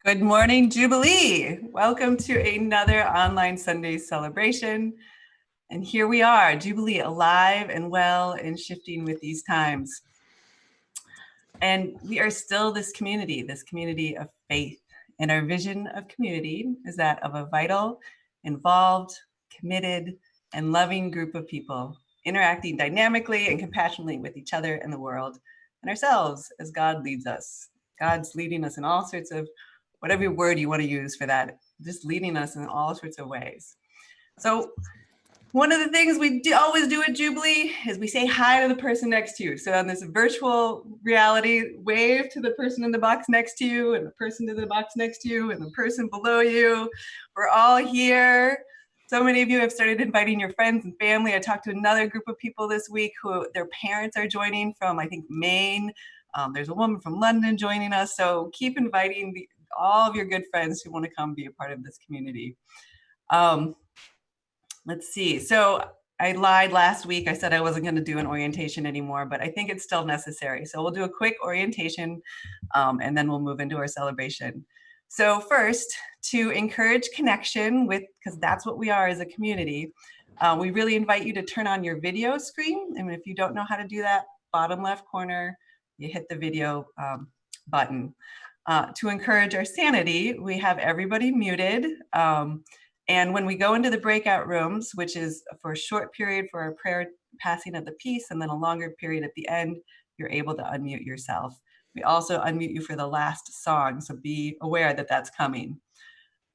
Good morning, Jubilee. Welcome to another online Sunday celebration. And here we are, Jubilee, alive and well and shifting with these times. And we are still this community of faith. And our vision of community is that of a vital, involved, committed, and loving group of people interacting dynamically and compassionately with each other and the world and ourselves as God leads us. God's leading us in all sorts of, whatever word you want to use for that, just leading us in all sorts of ways. So one of the things we always do at Jubilee is we say hi to the person next to you. So on this virtual reality, wave to the person in the box next to you and the person in the box next to you and the person below you. We're all here. So many of you have started inviting your friends and family. I talked to another group of people this week who their parents are joining from, I think, Maine. There's a woman from London joining us. So keep inviting all of your good friends who want to come be a part of this community. Let's see. So I lied last week. I said I wasn't going to do an orientation anymore, but I think it's still necessary. So we'll do a quick orientation and then we'll move into our celebration. So first, to encourage connection with, because that's what we are as a community, we really invite you to turn on your video screen. And if you don't know how to do that, bottom left corner, you hit the video button. To encourage our sanity, we have everybody muted. And when we go into the breakout rooms, which is for a short period for our prayer passing of the peace, and then a longer period at the end, you're able to unmute yourself. We also unmute you for the last song, so be aware that that's coming.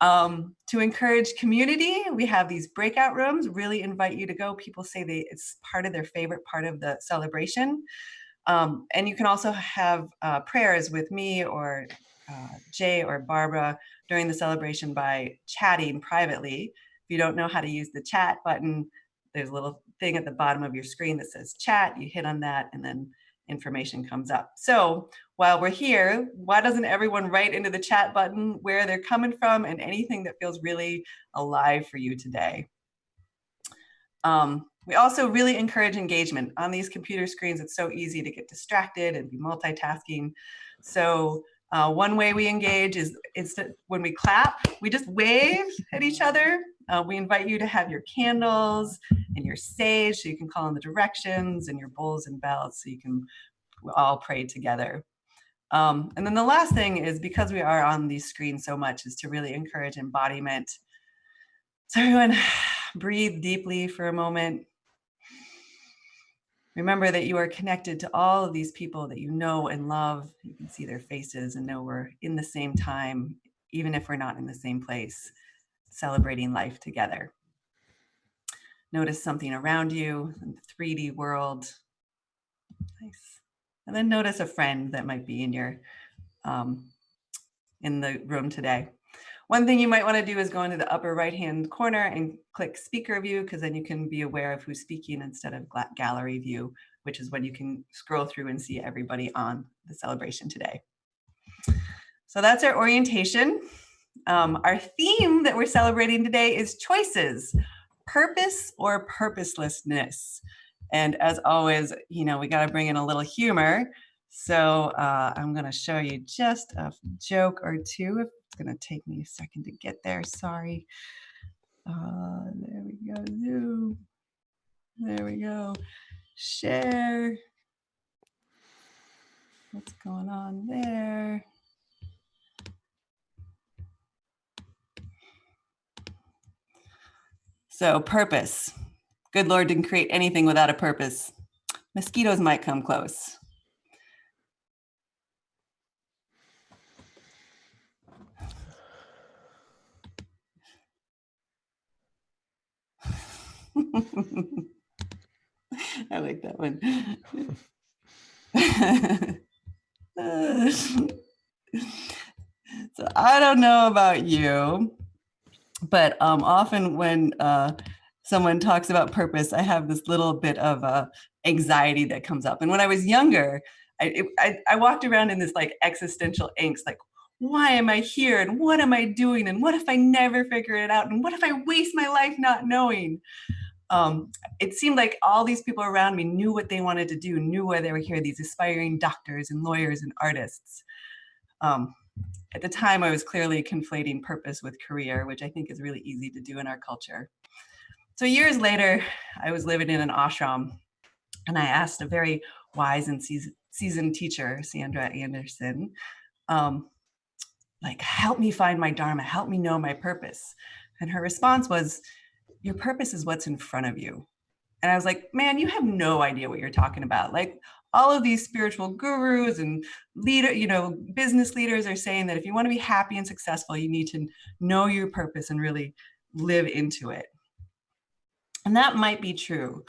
To encourage community, we have these breakout rooms, really invite you to go. People say it's part of their favorite part of the celebration. And you can also have prayers with me or Jay or Barbara during the celebration by chatting privately. If you don't know how to use the chat button, there's a little thing at the bottom of your screen that says chat. You hit on that and then information comes up. So while we're here, why doesn't everyone write into the chat button where they're coming from and anything that feels really alive for you today? We also really encourage engagement. On these computer screens, it's so easy to get distracted and be multitasking. So one way we engage is when we clap, we just wave at each other. We invite you to have your candles and your sage so you can call in the directions, and your bowls and bells so you can all pray together. And then the last thing is, because we are on these screens so much, is to really encourage embodiment. So everyone, breathe deeply for a moment. Remember that you are connected to all of these people that you know and love. You can see their faces and know we're in the same time, even if we're not in the same place, celebrating life together. Notice something around you in the 3D world. Nice. And then notice a friend that might be in your in the room today. One thing you might want to do is go into the upper right-hand corner and click speaker view, because then you can be aware of who's speaking instead of gallery view, which is when you can scroll through and see everybody on the celebration today. So that's our orientation. Our theme that we're celebrating today is choices, purpose or purposelessness. And as always, we got to bring in a little humor. So I'm going to show you just a joke or two. It's going to take me a second to get there. Sorry. There we go. Zoom. There we go. Share. What's going on there? So purpose. Good Lord didn't create anything without a purpose. Mosquitoes might come close. I like that one. So I don't know about you, but often when someone talks about purpose, I have this little bit of anxiety that comes up. And when I was younger, I walked around in this like existential angst, like, why am I here? And what am I doing? And what if I never figure it out? And what if I waste my life not knowing? It seemed like all these people around me knew what they wanted to do, knew why they were here, these aspiring doctors and lawyers and artists. At the time, I was clearly conflating purpose with career, which I think is really easy to do in our culture. So years later, I was living in an ashram, and I asked a very wise and seasoned teacher, Sandra Anderson, like, help me find my dharma, help me know my purpose. And her response was, your purpose is what's in front of you. And I was like, man, you have no idea what you're talking about. Like, all of these spiritual gurus and business leaders are saying that if you want to be happy and successful, you need to know your purpose and really live into it. And that might be true.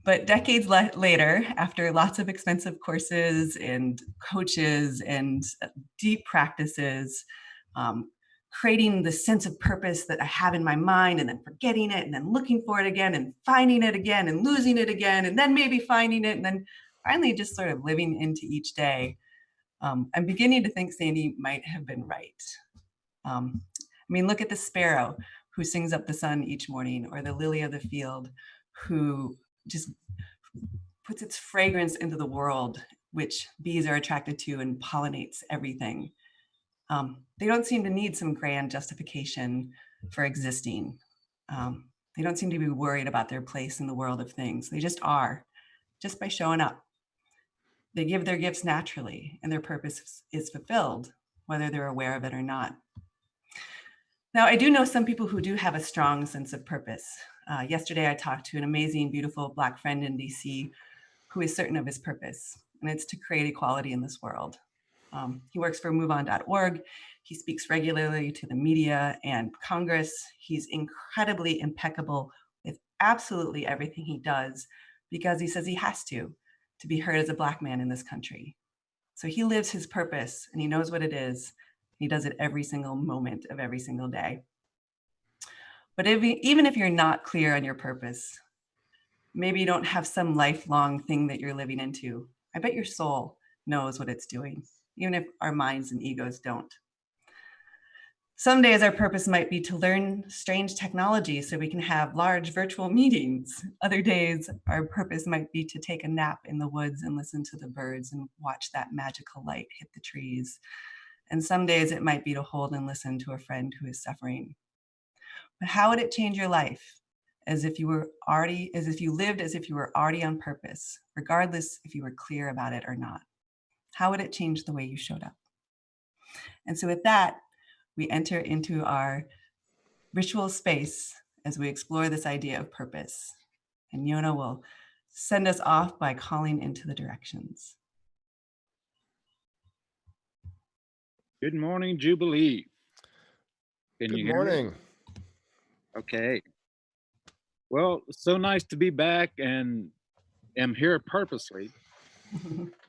But decades later, after lots of expensive courses and coaches and deep practices, creating the sense of purpose that I have in my mind, and then forgetting it, and then looking for it again, and finding it again, and losing it again, and then maybe finding it, and then finally just sort of living into each day, I'm beginning to think Sandy might have been right. Look at the sparrow who sings up the sun each morning, or the lily of the field who just puts its fragrance into the world, which bees are attracted to and pollinates everything. They don't seem to need some grand justification for existing. They don't seem to be worried about their place in the world of things. They just are, just by showing up. They give their gifts naturally, and their purpose is fulfilled, whether they're aware of it or not. Now, I do know some people who do have a strong sense of purpose. Yesterday, I talked to an amazing, beautiful Black friend in DC who is certain of his purpose, and it's to create equality in this world. He works for MoveOn.org. He speaks regularly to the media and Congress. He's incredibly impeccable with absolutely everything he does, because he says he has to be heard as a Black man in this country. So he lives his purpose, and he knows what it is. He does it every single moment of every single day. But even if you're not clear on your purpose, maybe you don't have some lifelong thing that you're living into, I bet your soul knows what it's doing, even if our minds and egos don't. Some days our purpose might be to learn strange technology so we can have large virtual meetings. Other days, our purpose might be to take a nap in the woods and listen to the birds and watch that magical light hit the trees. And some days it might be to hold and listen to a friend who is suffering. But how would it change your life? As if you lived as if you were already on purpose, regardless if you were clear about it or not. How would it change the way you showed up? And so with that, we enter into our ritual space as we explore this idea of purpose. And Yona will send us off by calling into the directions. Good morning, Jubilee. Can Good you hear me? morning. Okay. Well, it's so nice to be back, and am here purposely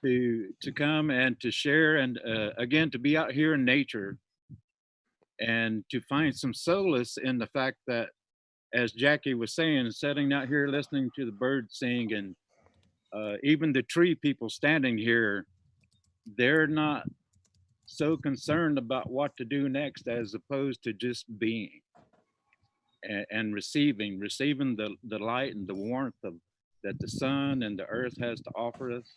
to come and to share, and again to be out here in nature and to find some solace in the fact that, as Jackie was saying, sitting out here listening to the birds sing, and even the tree people standing here, they're not so concerned about what to do next as opposed to just being and receiving the light and the warmth of that the sun and the earth has to offer us.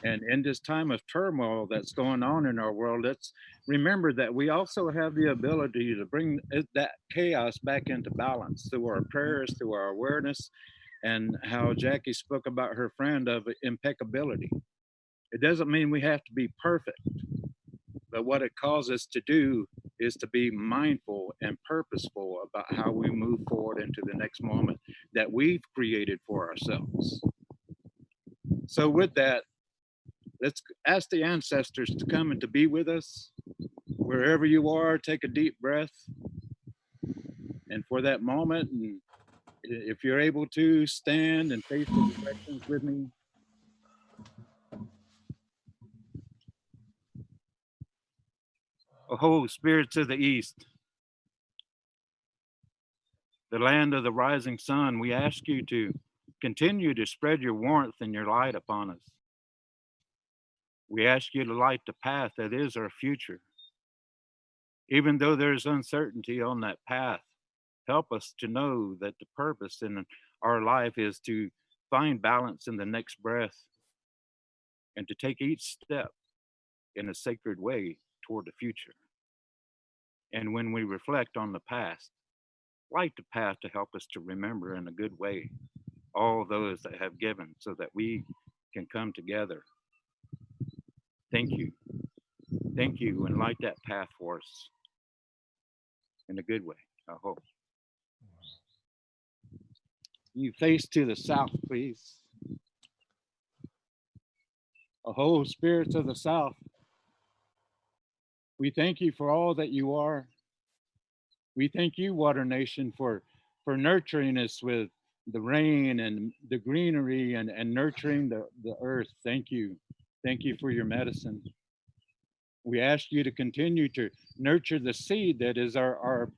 And in this time of turmoil that's going on in our world, let's remember that we also have the ability to bring that chaos back into balance through our prayers, through our awareness, and how Jackie spoke about her friend of impeccability. It doesn't mean we have to be perfect, but what it calls us to do is to be mindful and purposeful about how we move forward into the next moment that we've created for ourselves. So with that, let's ask the ancestors to come and to be with us. Wherever you are, take a deep breath. And for that moment, and if you're able to, stand and face the directions with me. Oh, spirits of the east, the land of the rising sun, we ask you to continue to spread your warmth and your light upon us. We ask you to light the path that is our future. Even though there's uncertainty on that path, help us to know that the purpose in our life is to find balance in the next breath and to take each step in a sacred way toward the future. And when we reflect on the past, light the path to help us to remember in a good way all those that have given so that we can come together. Thank you. Thank you, and light that path for us in a good way, I hope. You face to the south, please. Oh, spirits of the south, we thank you for all that you are. We thank you, Water Nation, for nurturing us with the rain and the greenery and nurturing the earth. Thank you. Thank you for your medicine. We ask you to continue to nurture the seed that is our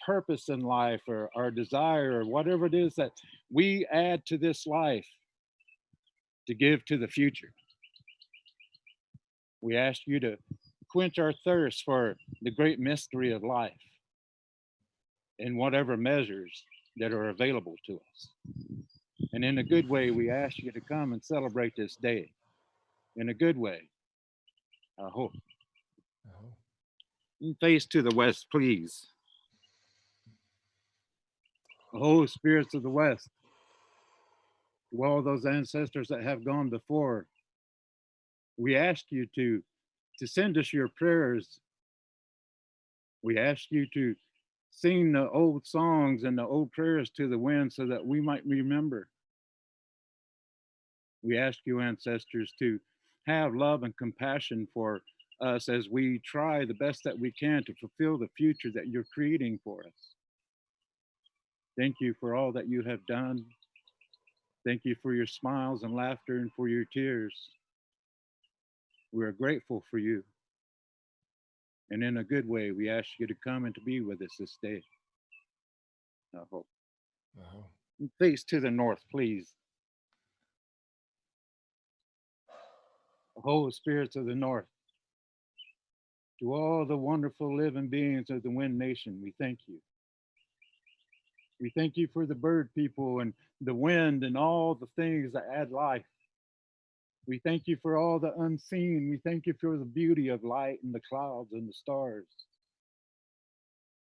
purpose in life, or our desire, or whatever it is that we add to this life to give to the future. We ask you to quench our thirst for the great mystery of life in whatever measures that are available to us. And in a good way, we ask you to come and celebrate this day in a good way, I hope. Face to the west, please. Oh, spirits of the west, to all those ancestors that have gone before, we ask you to send us your prayers. We ask you to sing the old songs and the old prayers to the wind so that we might remember. We ask you, ancestors, to have love and compassion for us as we try the best that we can to fulfill the future that you're creating for us. Thank you for all that you have done. Thank you for your smiles and laughter and for your tears. We are grateful for you. And in a good way, we ask you to come and to be with us this day, I hope. Face to the north, please. Oh, spirits of the north, to all the wonderful living beings of the Wind Nation, we thank you. We thank you for the bird people and the wind and all the things that add life. We thank you for all the unseen. We thank you for the beauty of light and the clouds and the stars.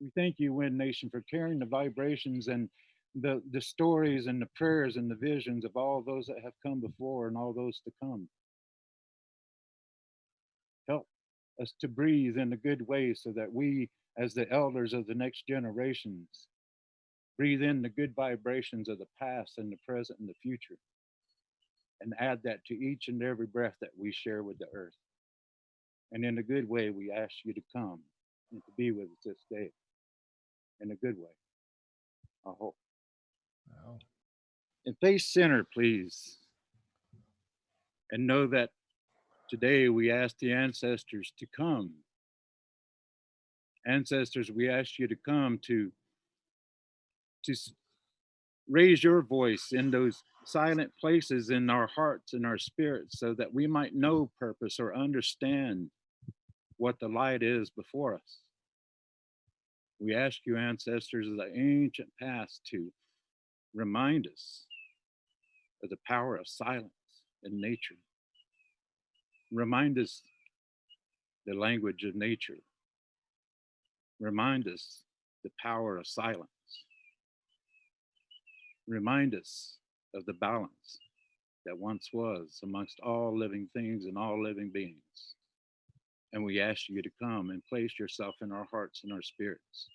We thank you, Wind Nation, for carrying the vibrations and the stories and the prayers and the visions of all those that have come before and all those to come. Help us to breathe in a good way so that we, as the elders of the next generations, breathe in the good vibrations of the past and the present and the future, and add that to each and every breath that we share with the earth. And in a good way, we ask you to come and to be with us this day. In a good way, I hope. Wow. And face center, please. And know that today we ask the ancestors to come. Ancestors, we ask you to come to raise your voice in those silent places in our hearts and our spirits so that we might know purpose or understand what the light is before us. We ask you, ancestors of the ancient past, to remind us of the power of silence in nature. Remind us the language of nature. Remind us the power of silence. Remind us of the balance that once was amongst all living things and all living beings. And we ask you to come and place yourself in our hearts and our spirits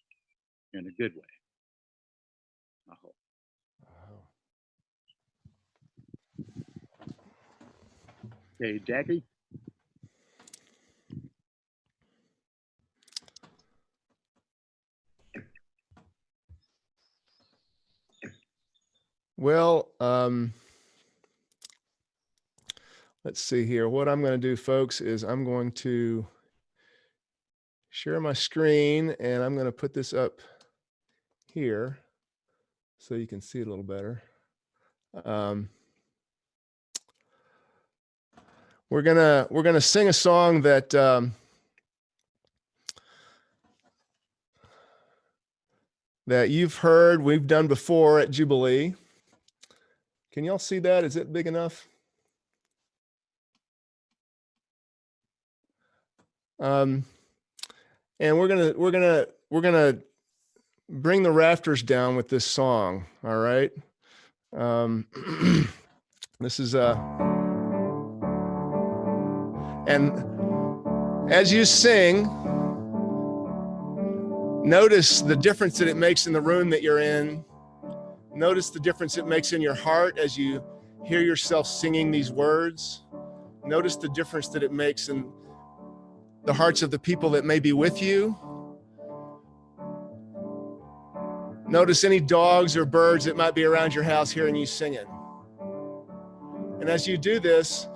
in a good way, I hope. Okay, Jackie? Well, let's see here. What I'm going to do, folks, is I'm going to share my screen, and I'm going to put this up here so you can see it a little better. We're gonna sing a song that that you've heard we've done before at Jubilee. Can y'all see that? Is it big enough? And we're gonna bring the rafters down with this song. All right. This is and as you sing, notice the difference that it makes in the room that you're in. Notice the difference it makes in your heart as you hear yourself singing these words. Notice the difference that it makes in the hearts of the people that may be with you. Notice any dogs or birds that might be around your house hearing you singing. And as you do this,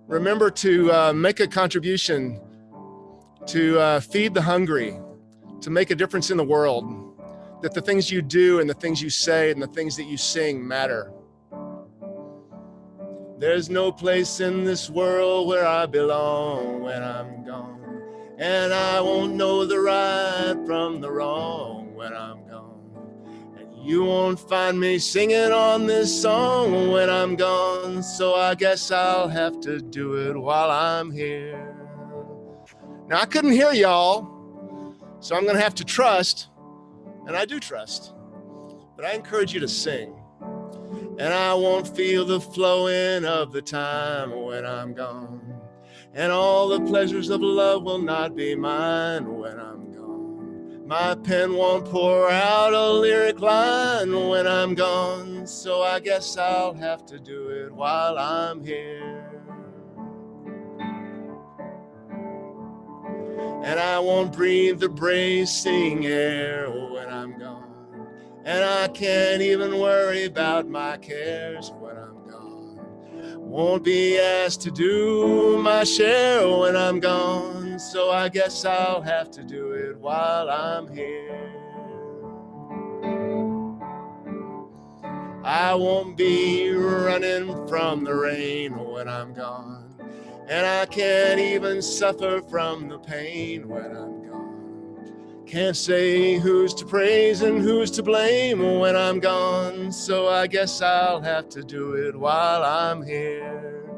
remember to make a contribution to feed the hungry, to make a difference in the world, that the things you do and the things you say and the things that you sing matter. There's no place in this world where I belong when I'm gone, and I won't know the right from the wrong when I'm gone. And you won't find me singing on this song when I'm gone, so I guess I'll have to do it while I'm here. Now, I couldn't hear y'all, so I'm gonna have to trust, and I do trust, but I encourage you to sing. And I won't feel the flowing of the time when I'm gone, and all the pleasures of love will not be mine when I'm gone. My pen won't pour out a lyric line when I'm gone, so I guess I'll have to do it while I'm here. And I won't breathe the bracing air when I'm gone, and I can't even worry about my cares when I'm gone. Won't be asked to do my share when I'm gone, so I guess I'll have to do it while I'm here. I won't be running from the rain when I'm gone, and I can't even suffer from the pain when I'm gone. Can't say who's to praise and who's to blame when I'm gone, so I guess I'll have to do it while I'm here.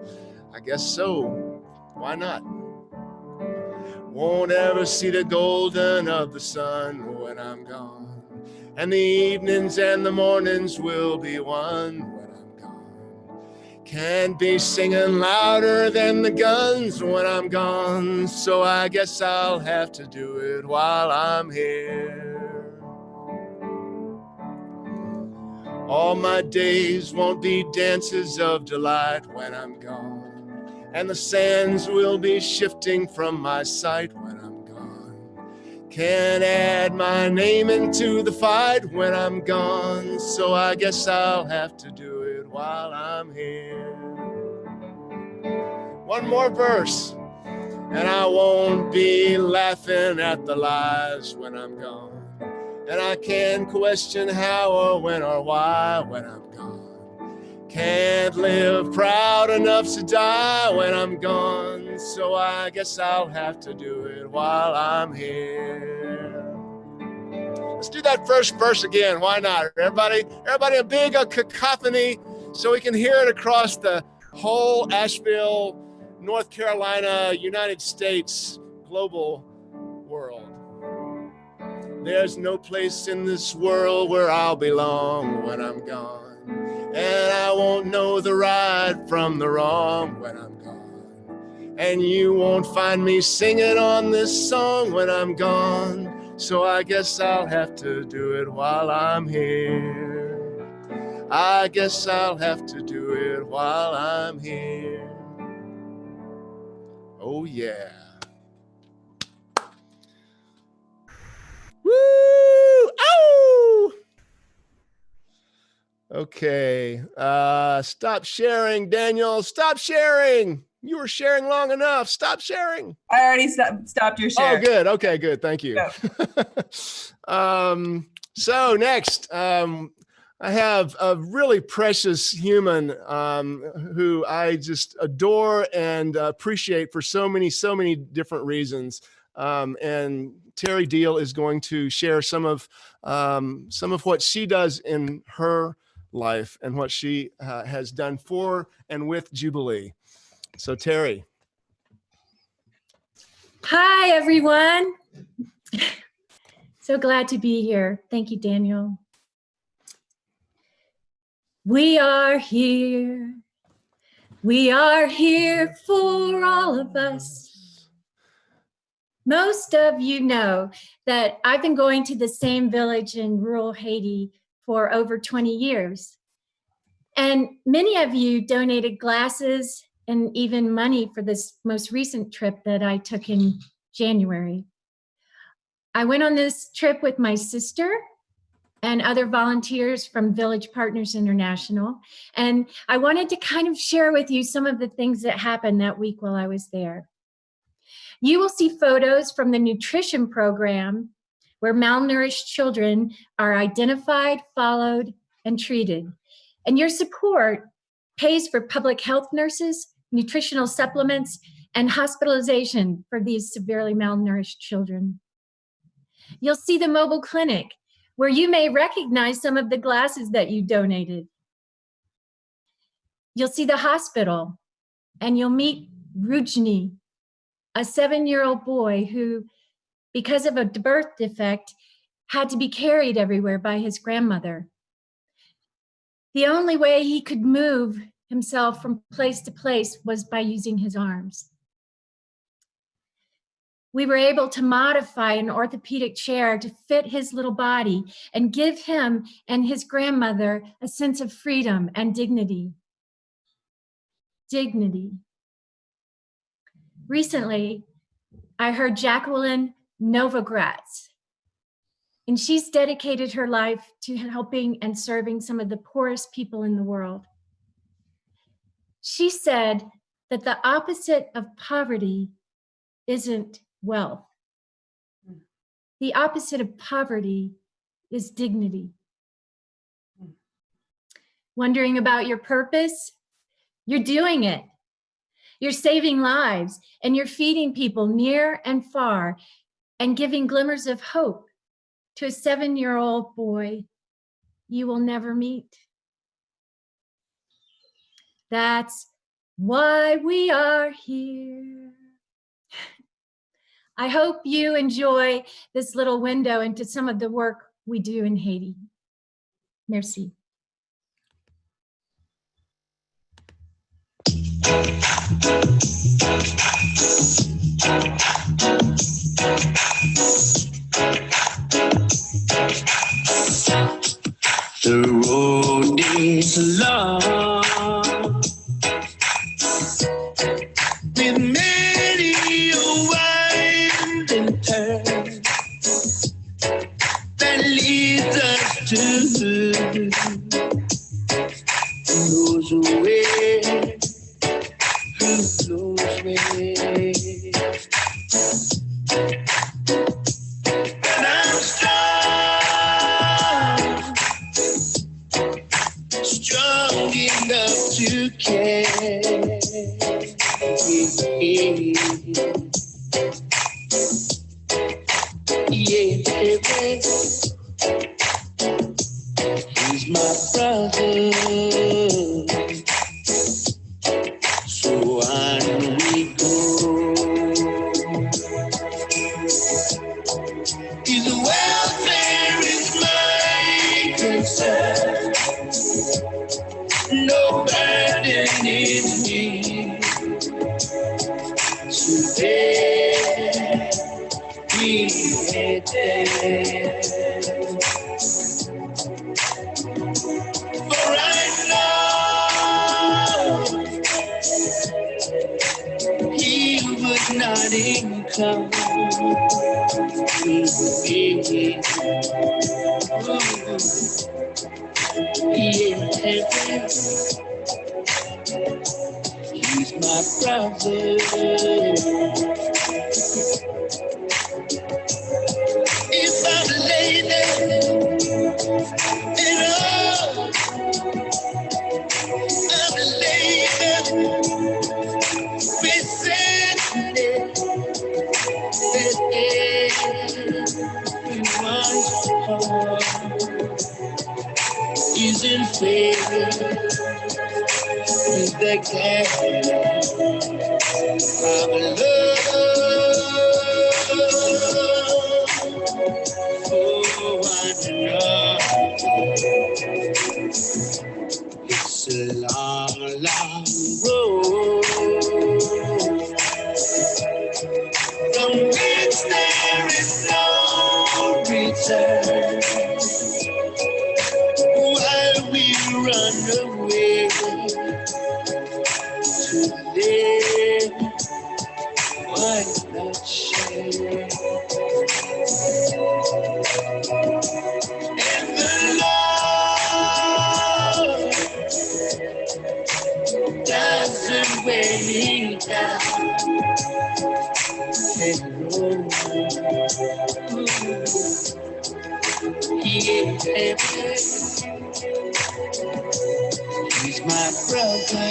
I guess so. Why not? Won't ever see the golden of the sun when I'm gone. And the evenings and the mornings will be one when I'm gone. Can't be singing louder than the guns when I'm gone. So I guess I'll have to do it while I'm here. All my days won't be dances of delight when I'm gone. And the sands will be shifting from my sight when I'm gone. Can't add my name into the fight when I'm gone. So I guess I'll have to do it while I'm here. One more verse, and I won't be laughing at the lies when I'm gone. And I can't question how or when or why when I'm gone. Can't live proud enough to die when I'm gone. So I guess I'll have to do it while I'm here. Let's do that first verse again. Why not? Everybody a big cacophony so we can hear it across the whole Asheville, North Carolina, United States, global world. There's no place in this world where I'll belong when I'm gone. And I won't know the right from the wrong when I'm gone. And you won't find me singing on this song when I'm gone. So I guess I'll have to do it while I'm here. I guess I'll have to do it while I'm here. Oh yeah. Woo! Ow! Okay. Stop sharing, Daniel. Stop sharing. You were sharing long enough. Stop sharing. I already stopped your share. Oh, good. Okay, good. Thank you. Go. So next, I have a really precious human who I just adore and appreciate for so many different reasons. And Terry Deal is going to share some of what she does in her life and what she has done for and with Jubilee. So Terry. Hi, everyone. So glad to be here. Thank you, Daniel. We are here. We are here for all of us. Most of you know that I've been going to the same village in rural Haiti for over 20 years. And many of you donated glasses and even money for this most recent trip that I took in January. I went on this trip with my sister and other volunteers from Village Partners International. And I wanted to kind of share with you some of the things that happened that week while I was there. You will see photos from the nutrition program where malnourished children are identified, followed, and treated. And your support pays for public health nurses, nutritional supplements, and hospitalization for these severely malnourished children. You'll see the mobile clinic where you may recognize some of the glasses that you donated. You'll see the hospital and you'll meet Rujni, a 7-year-old boy who, because of a birth defect, had to be carried everywhere by his grandmother. The only way he could move himself from place to place was by using his arms. We were able to modify an orthopedic chair to fit his little body and give him and his grandmother a sense of freedom and dignity. Dignity. Recently, I heard Jacqueline Novogratz, and she's dedicated her life to helping and serving some of the poorest people in the world. She said that the opposite of poverty isn't wealth. The opposite of poverty is dignity. Wondering about your purpose? You're doing it. You're saving lives and you're feeding people near and far and giving glimmers of hope to a 7-year-old boy you will never meet. That's why we are here. I hope you enjoy this little window into some of the work we do in Haiti. Merci. The road is long with many a winding turn that leads us to who knows where, who knows where. But I'm strong enough to care. Yeah, he's my brother, so on we go. His welfare is my concern. No burden is me. Today we are there. For I know he would not income. Yeah. He's my brother. If I'm lay there and oh, I'm lay there beside it. He's in favor with the cat of love. Oh, I know it's a long, long road from which there is no return. While we run away to live, why not share? And the Lord doesn't weigh me down. Hello, yeah. He's my brother.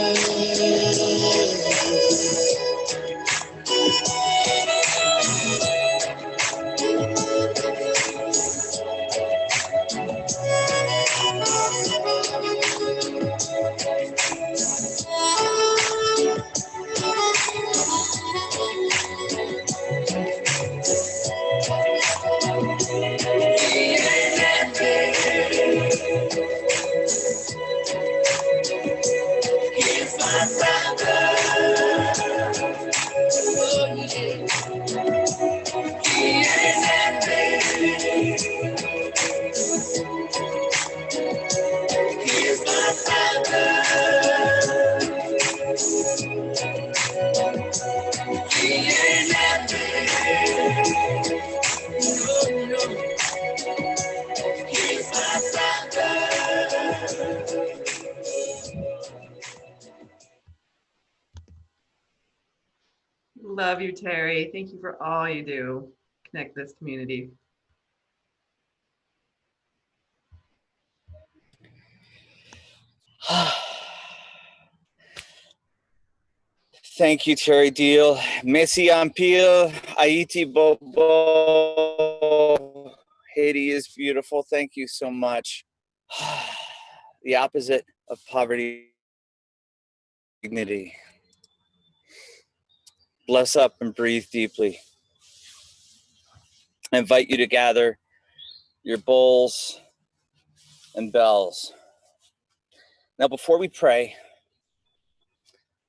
Love you, Terry. Thank you for all you do. Connect this community. Thank you, Terry Deal. Messi en pile, Haiti Bobo. Haiti is beautiful. Thank you so much. The opposite of poverty, dignity. Bless up and breathe deeply. I invite you to gather your bowls and bells. Now, before we pray,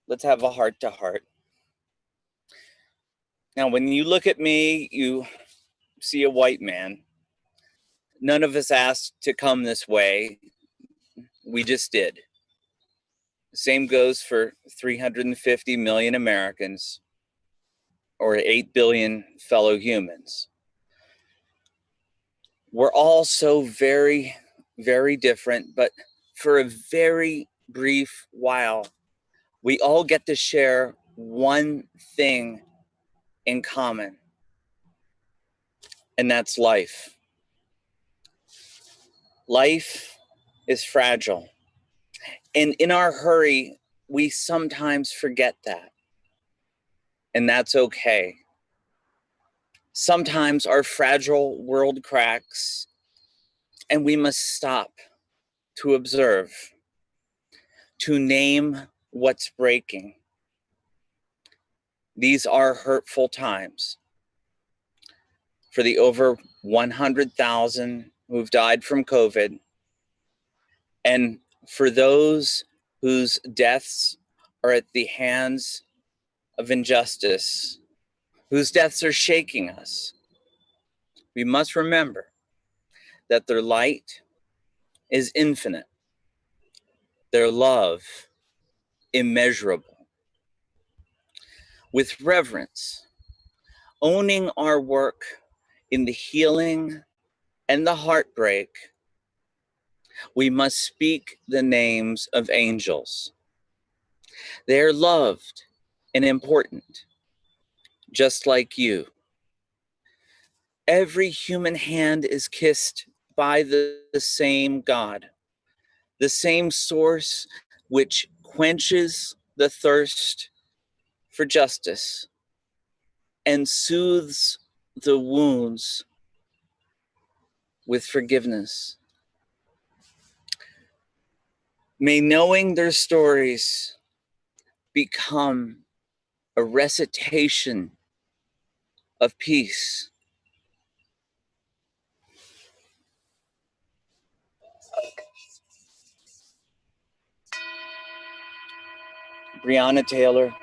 let's have a heart-to-heart. Now, when you look at me, you see a white man. None of us asked to come this way. We just did. The same goes for 350 million Americans, or 8 billion fellow humans. We're all so very, very different, but for a very brief while, we all get to share one thing in common, and that's life. Life is fragile, and in our hurry, we sometimes forget that, and that's okay. Sometimes our fragile world cracks, and we must stop to observe, to name what's breaking. These are hurtful times. For the over 100,000 who've died from COVID, and for those whose deaths are at the hands of injustice, whose deaths are shaking us, we must remember that their light is infinite, their love immeasurable. With reverence, owning our work in the healing and the heartbreak, we must speak the names of angels. They are loved and important, just like you. Every human hand is kissed by the same God, the same source which quenches the thirst for justice and soothes the wounds with forgiveness. May knowing their stories become a recitation of peace. Breonna Taylor,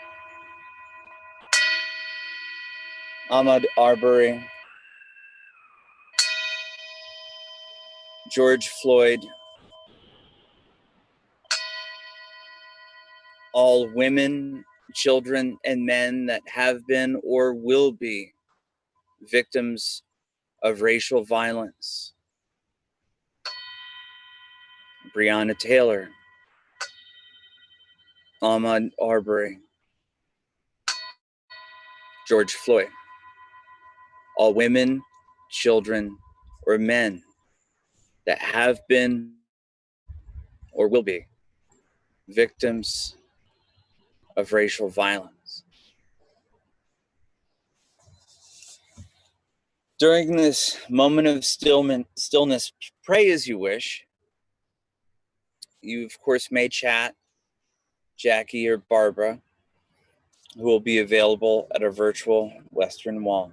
Ahmaud Arbery, George Floyd, all women, children, and men that have been or will be victims of racial violence. Breonna Taylor, Ahmaud Arbery, George Floyd, all women, children, or men that have been or will be victims of racial violence. During this moment of stillness, pray as you wish. You, of course, may chat Jackie or Barbara, who will be available at our virtual Western Wall.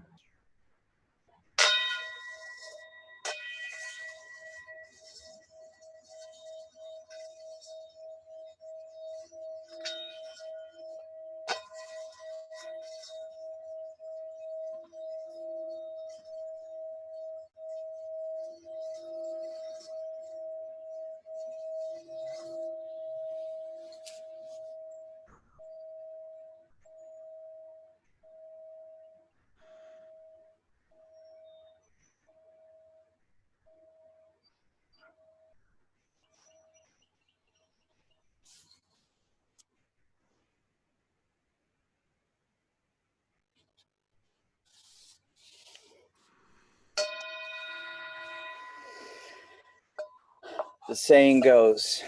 The saying goes,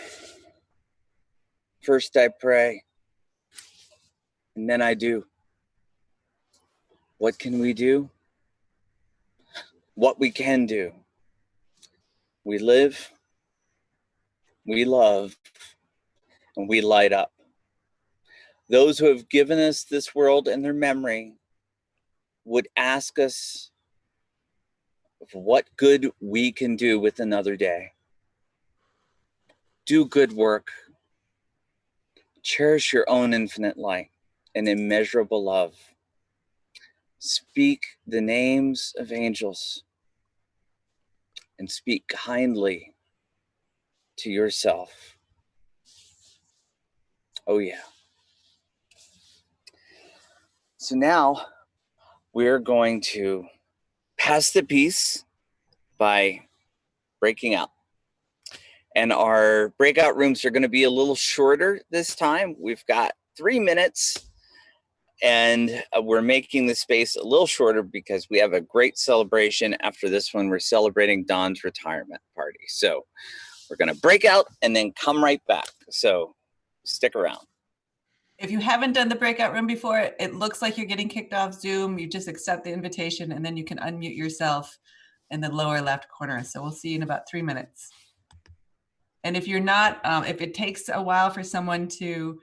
first I pray, and then I do. What can we do? What we can do. We live, we love, and we light up. Those who have given us this world and their memory would ask us of what good we can do with another day. Do good work. Cherish your own infinite light and immeasurable love. Speak the names of angels and speak kindly to yourself. Oh yeah. So now we're going to pass the peace by breaking out. And our breakout rooms are going to be a little shorter this time. We've got 3 minutes, and we're making the space a little shorter because we have a great celebration after this one. We're celebrating Don's retirement party. So we're going to break out and then come right back. So stick around. If you haven't done the breakout room before, it looks like you're getting kicked off Zoom. You just accept the invitation and then you can unmute yourself in the lower left corner. So we'll see you in about 3 minutes. And if you're not, if it takes a while for someone to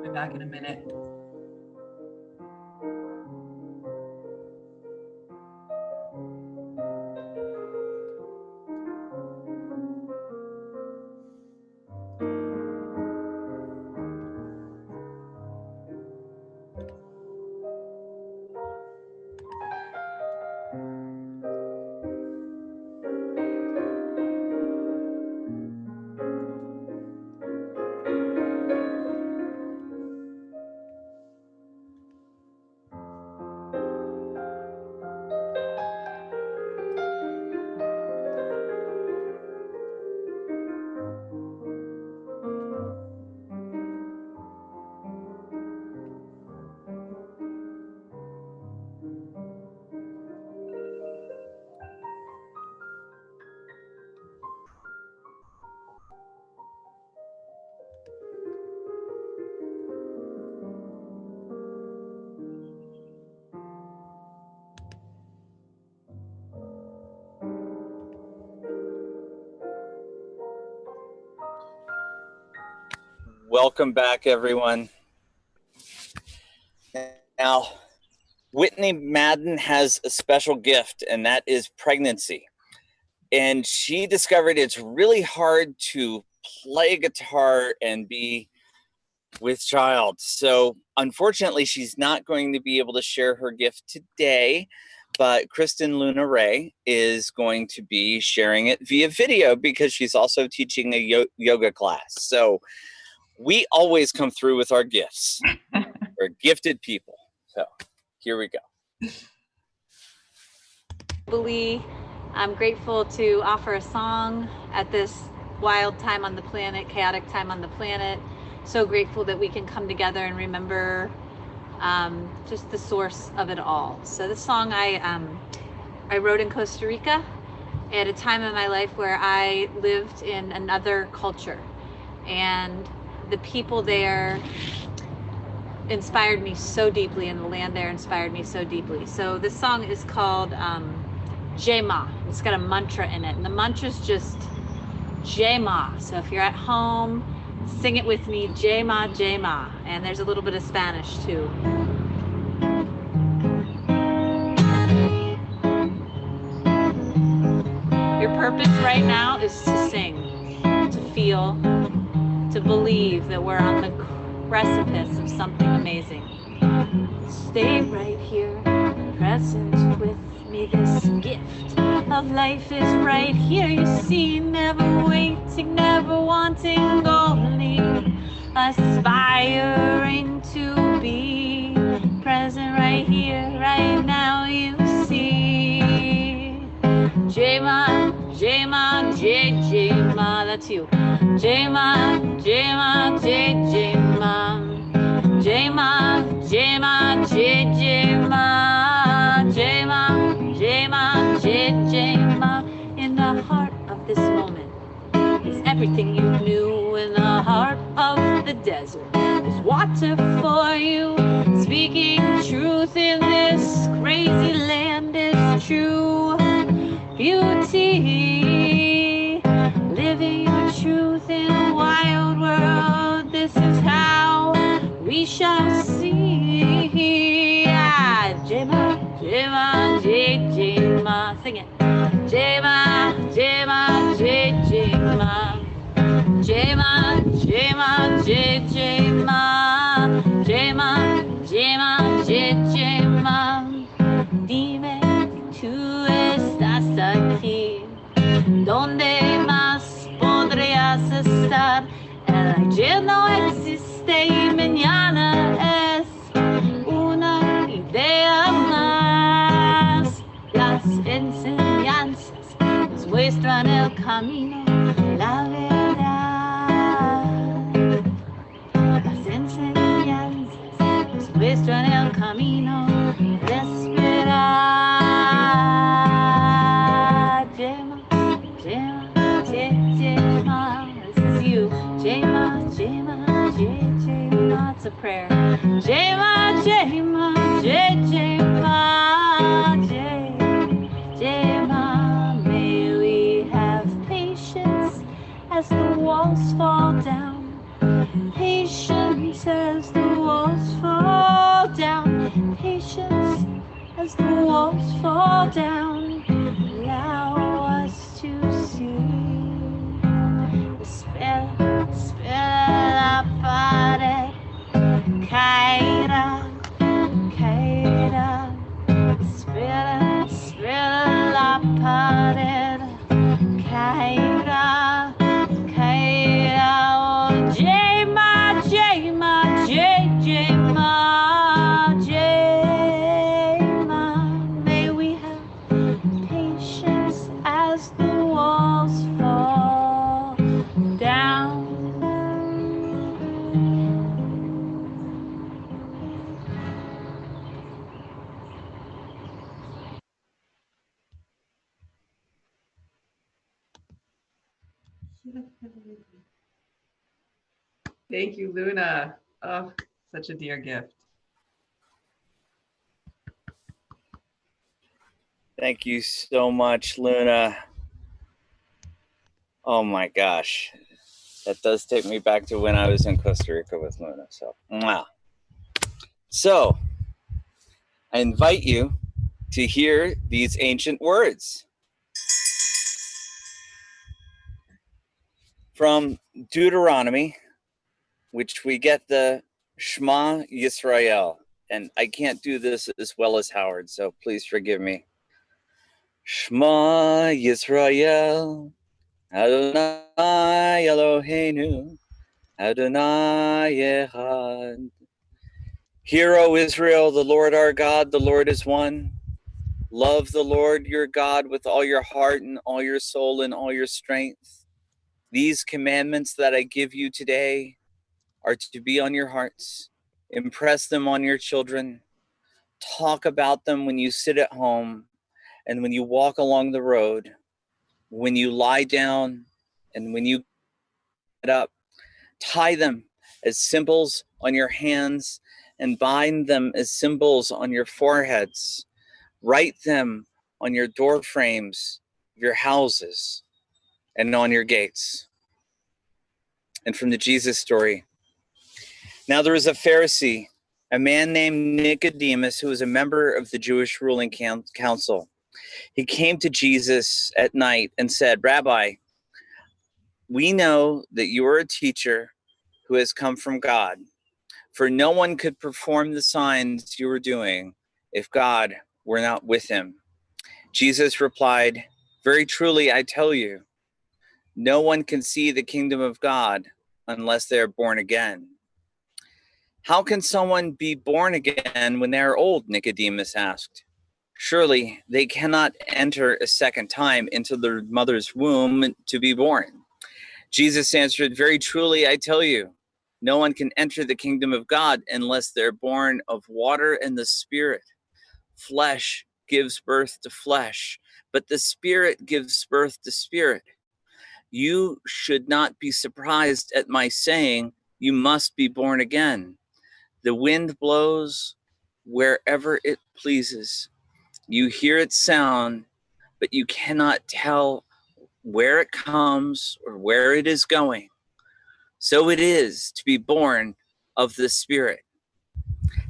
be back in a minute. Welcome back, everyone. Now, Whitney Madden has a special gift, and that is pregnancy. And she discovered it's really hard to play guitar and be with child. So unfortunately, she's not going to be able to share her gift today, but Kristen Luna Ray is going to be sharing it via video because she's also teaching a yoga class. So we always come through with our gifts. We're gifted people. So here we go. Jubilee, I'm grateful to offer a song at this wild time on the planet, chaotic time on the planet. So grateful that we can come together and remember just the source of it all. So this song I wrote in Costa Rica at a time in my life where I lived in another culture, and the people there inspired me so deeply, and the land there inspired me so deeply. So this song is called Jema. It's got a mantra in it, and the mantra is just Jema. So if you're at home, sing it with me, Jema, Jema. And there's a little bit of Spanish too. Your purpose right now is to sing, to feel, to believe that we're on the precipice of something amazing. Stay right here, present with me. This gift of life is right here. You see, never waiting, never wanting, only aspiring to be present right here, right now. You see, Jema, Jema, J, Jema, that's you. Jema, Jema, J, Jema. Jema, Jema, J, Jema. Jema, Jema, J, Jema. In the heart of this moment is everything you knew. In the heart of the desert there's water for you. Speaking truth in this crazy land is true beauty. Living your truth in a wild world, this is how we shall see. Ah, Jema, Jema, J, Jema. Sing it. Jema, Jema, J, Jema. Jema, Jema, J, Jema. Jema, Jema, J, Jema. Dime, tú estás aquí. ¿Dónde más podrías estar? El ayer no existe y mañana es una idea más. Las enseñanzas nos muestran el camino, la verdad. Las enseñanzas nos muestran el camino de esperar. Jema, Jema, Jema, this is you. Jema, Jema, J, Jema, it's a prayer. Jema, Jema, J, Jema, J, Jema. May we have patience as the walls fall down. Patience as the walls fall down. Patience as the walls fall down. Allow us to see. Espera la pared, caerá, caerá. Espera, espera la pared, caerá, caerá. Oh, Jema, Jema, J, Jema, Jema. May we have patience as the walls fall down. Thank you, Luna. Oh, such a dear gift. Thank you so much, Luna. Oh my gosh. That does take me back to when I was in Costa Rica with Luna. So, mwah. So, I invite you to hear these ancient words from Deuteronomy, which we get the Shema Yisrael. And I can't do this as well as Howard, so please forgive me. Shema Yisrael, Adonai Eloheinu, Adonai Echad. Hear, O Israel, the Lord our God, the Lord is one. Love the Lord your God with all your heart and all your soul and all your strength. These commandments that I give you today are to be on your hearts. Impress them on your children. Talk about them when you sit at home and when you walk along the road, when you lie down and when you get up. Tie them as symbols on your hands and bind them as symbols on your foreheads. Write them on your door frames of your houses and on your gates. And from the Jesus story. Now there was a Pharisee, a man named Nicodemus, who was a member of the Jewish ruling council. He came to Jesus at night and said, Rabbi, we know that you are a teacher who has come from God, for no one could perform the signs you are doing if God were not with him. Jesus replied, very truly, I tell you, no one can see the kingdom of God unless they are born again. How can someone be born again when they are old? Nicodemus asked. Surely they cannot enter a second time into their mother's womb to be born. Jesus answered, very truly, I tell you, no one can enter the kingdom of God unless they're born of water and the Spirit. Flesh gives birth to flesh, but the Spirit gives birth to spirit. You should not be surprised at my saying, you must be born again. The wind blows wherever it pleases. You hear its sound, but you cannot tell where it comes or where it is going. So it is to be born of the Spirit.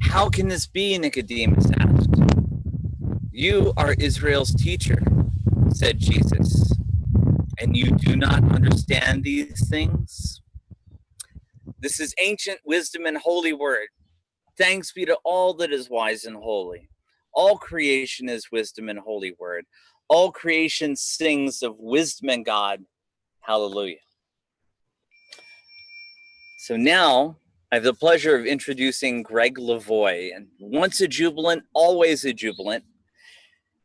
How can this be? Nicodemus asked. You are Israel's teacher, said Jesus, and you do not understand these things? This is ancient wisdom and holy word. Thanks be to all that is wise and holy. All creation is wisdom and holy word. All creation sings of wisdom and God. Hallelujah. So now I have the pleasure of introducing Gregg Levoy. And once a jubilant, always a jubilant.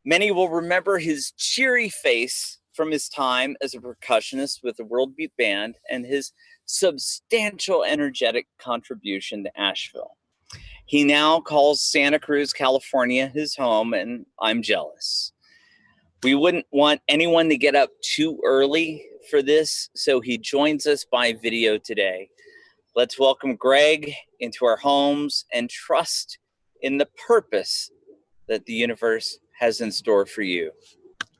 Many will remember his cheery face from his time as a percussionist with the World Beat Band and his substantial energetic contribution to Asheville. He now calls Santa Cruz, California his home, and I'm jealous. We wouldn't want anyone to get up too early for this, so he joins us by video today. Let's welcome Gregg into our homes and trust in the purpose that the universe has in store for you.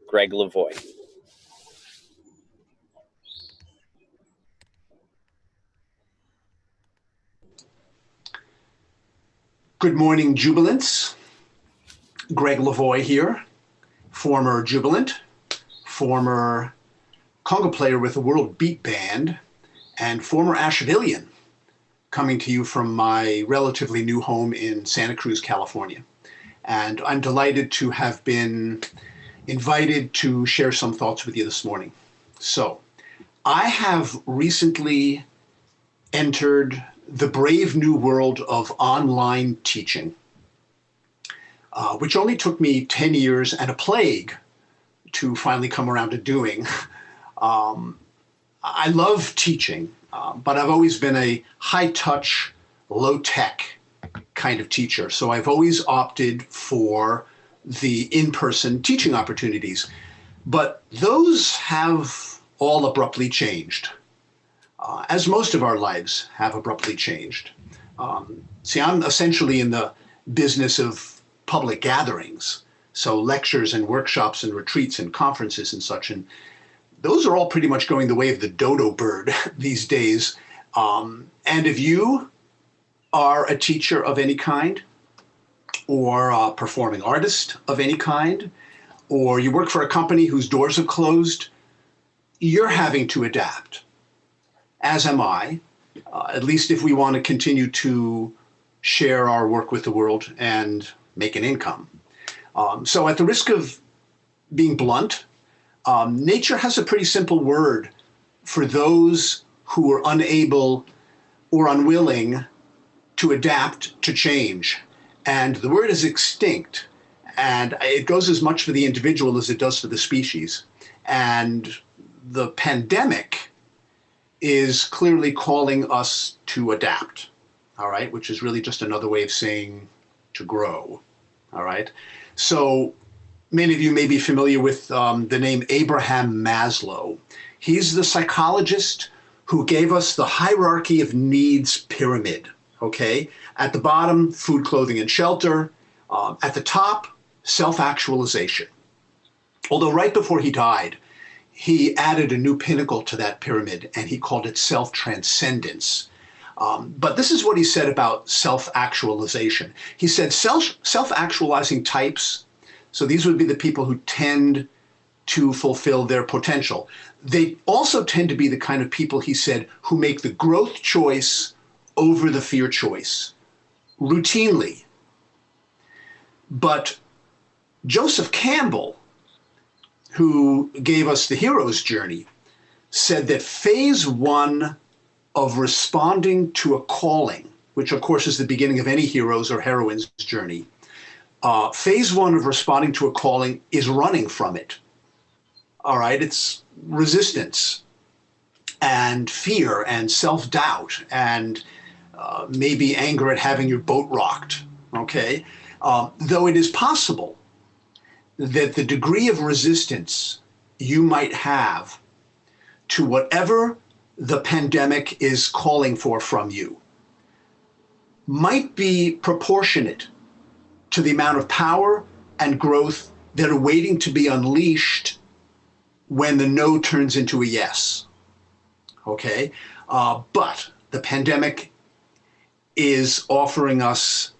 Gregg Levoy. Good morning, Jubilants. Gregg Levoy here, former Jubilant, former conga player with the World Beat Band, and former Ashevillean, coming to you from my relatively new home in Santa Cruz, California. And I'm delighted to have been invited to share some thoughts with you this morning. So, I have recently entered the brave new world of online teaching, which only took me 10 years and a plague to finally come around to doing. I love teaching, but I've always been a high-touch, low-tech kind of teacher. So I've always opted for the in-person teaching opportunities. But those have all abruptly changed. As most of our lives have abruptly changed. See, I'm essentially in the business of public gatherings, so lectures and workshops and retreats and conferences and such. And those are all pretty much going the way of the dodo bird these days. And if you are a teacher of any kind, or a performing artist of any kind, or you work for a company whose doors have closed, you're having to adapt, as am I, at least if we want to continue to share our work with the world and make an income. So at the risk of being blunt, nature has a pretty simple word for those who are unable or unwilling to adapt to change. And the word is extinct. And it goes as much for the individual as it does for the species. And the pandemic is clearly calling us to adapt, all right, which is really just another way of saying to grow, all right? So many of you may be familiar with the name Abraham Maslow. He's the psychologist who gave us the hierarchy of needs pyramid, okay? At the bottom, food, clothing, and shelter. At the top, self-actualization. Although right before he died, he added a new pinnacle to that pyramid, and he called it self-transcendence. But this is what he said about self-actualization. He said self-actualizing types, so these would be the people who tend to fulfill their potential. They also tend to be the kind of people, he said, who make the growth choice over the fear choice, routinely. But Joseph Campbell, who gave us the hero's journey, said that phase one of responding to a calling, which of course is the beginning of any hero's or heroine's journey, phase one of responding to a calling is running from it. All right, it's resistance and fear and self-doubt and maybe anger at having your boat rocked, okay? Though it is possible that the degree of resistance you might have to whatever the pandemic is calling for from you might be proportionate to the amount of power and growth that are waiting to be unleashed when the no turns into a yes, okay? But the pandemic is offering us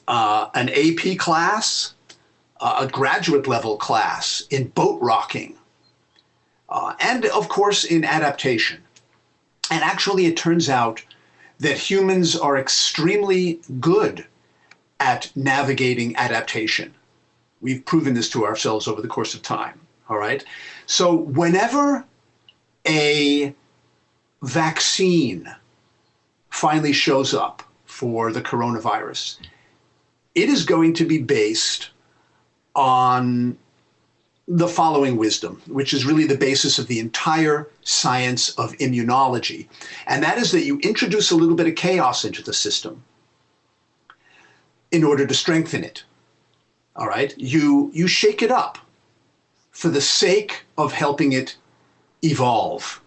an AP class, a graduate level class in boat rocking, and of course in adaptation. And actually it turns out that humans are extremely good at navigating adaptation. We've proven this to ourselves over the course of time, all right? So whenever a vaccine finally shows up for the coronavirus, it is going to be based on the following wisdom, which is really the basis of the entire science of immunology. And that is that you introduce a little bit of chaos into the system in order to strengthen it, all right? You shake it up for the sake of helping it evolve,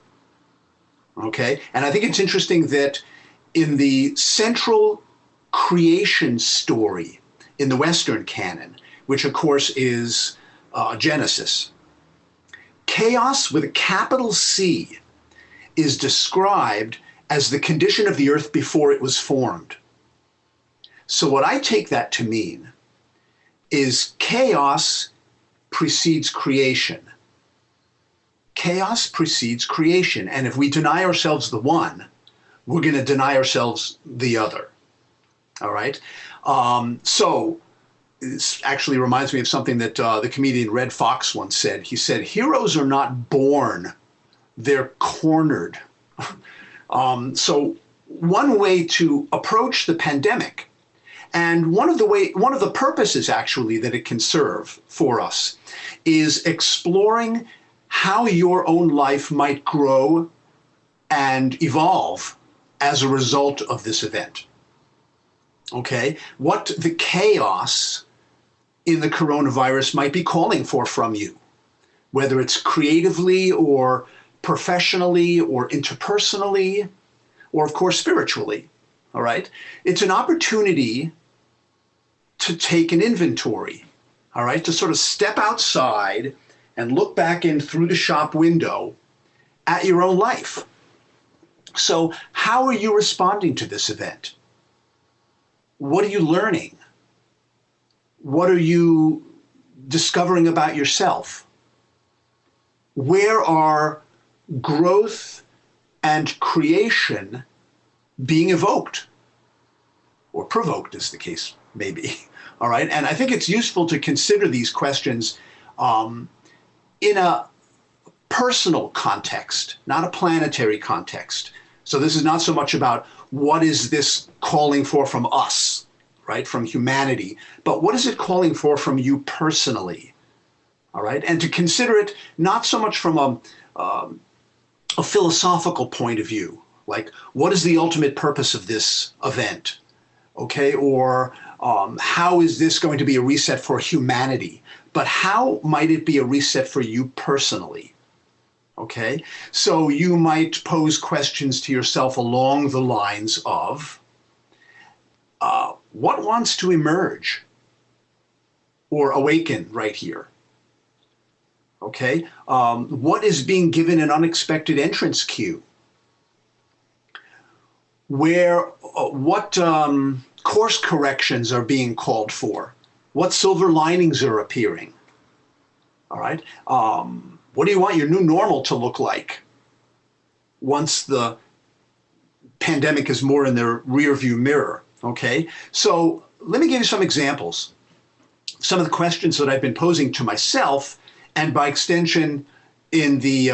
okay? And I think it's interesting that in the central creation story in the Western canon, which of course is Genesis, chaos with a capital C is described as the condition of the earth before it was formed. So what I take that to mean is chaos precedes creation. Chaos precedes creation. And if we deny ourselves the one, we're going to deny ourselves the other. All right? So this actually reminds me of something that the comedian Red Fox once said. He said, heroes are not born, they're cornered. So one way to approach the pandemic, and one of the purposes actually that it can serve for us, is exploring how your own life might grow and evolve as a result of this event. Okay, what the chaos in the coronavirus might be calling for from you, whether it's creatively or professionally or interpersonally, or of course spiritually, all right? It's an opportunity to take an inventory, all right? To sort of step outside and look back in through the shop window at your own life. So how are you responding to this event? What are you learning? What are you discovering about yourself? Where are growth and creation being evoked or provoked, as the case may be? All right. And I think it's useful to consider these questions in a personal context, not a planetary context. So this is not so much about what is this calling for from us, right, from humanity, but what is it calling for from you personally? All right. And to consider it not so much from a philosophical point of view, like what is the ultimate purpose of this event? Okay. Or how is this going to be a reset for humanity? But how might it be a reset for you personally? Okay, so you might pose questions to yourself along the lines of, what wants to emerge or awaken right here? Okay, what is being given an unexpected entrance cue? What course corrections are being called for? What silver linings are appearing? All right. What do you want your new normal to look like once the pandemic is more in the rearview mirror? Okay. So let me give you some examples. Some of the questions that I've been posing to myself, and by extension in the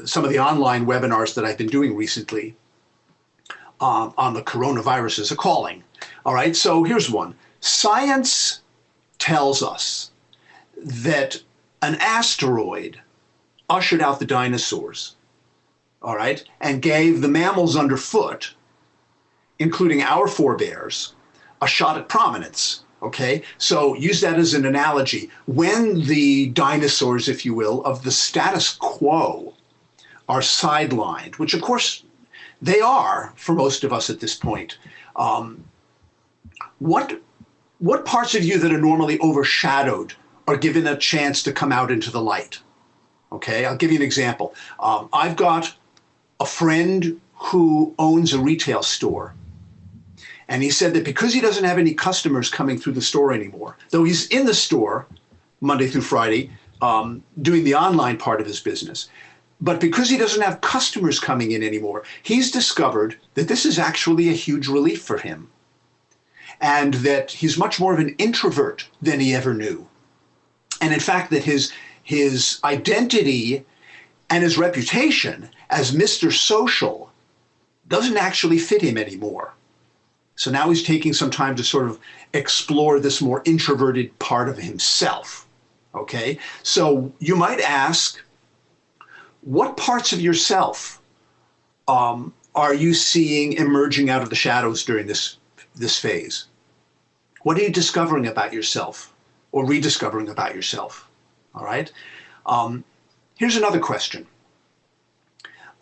some of the online webinars that I've been doing recently on the coronavirus as a calling. All right. So here's one. Science tells us that an asteroid ushered out the dinosaurs, all right, and gave the mammals underfoot, including our forebears, a shot at prominence, okay? So use that as an analogy. When the dinosaurs, if you will, of the status quo are sidelined, which of course they are for most of us at this point, what parts of you that are normally overshadowed are given a chance to come out into the light? Okay, I'll give you an example. I've got a friend who owns a retail store. And he said that because he doesn't have any customers coming through the store anymore, though he's in the store Monday through Friday, doing the online part of his business, but because he doesn't have customers coming in anymore, he's discovered that this is actually a huge relief for him. And that he's much more of an introvert than he ever knew. And in fact, that his identity and his reputation as Mr. Social doesn't actually fit him anymore. So now he's taking some time to sort of explore this more introverted part of himself. Okay, so you might ask, what parts of yourself are you seeing emerging out of the shadows during this phase? What are you discovering about yourself or rediscovering about yourself? All right. Here's another question,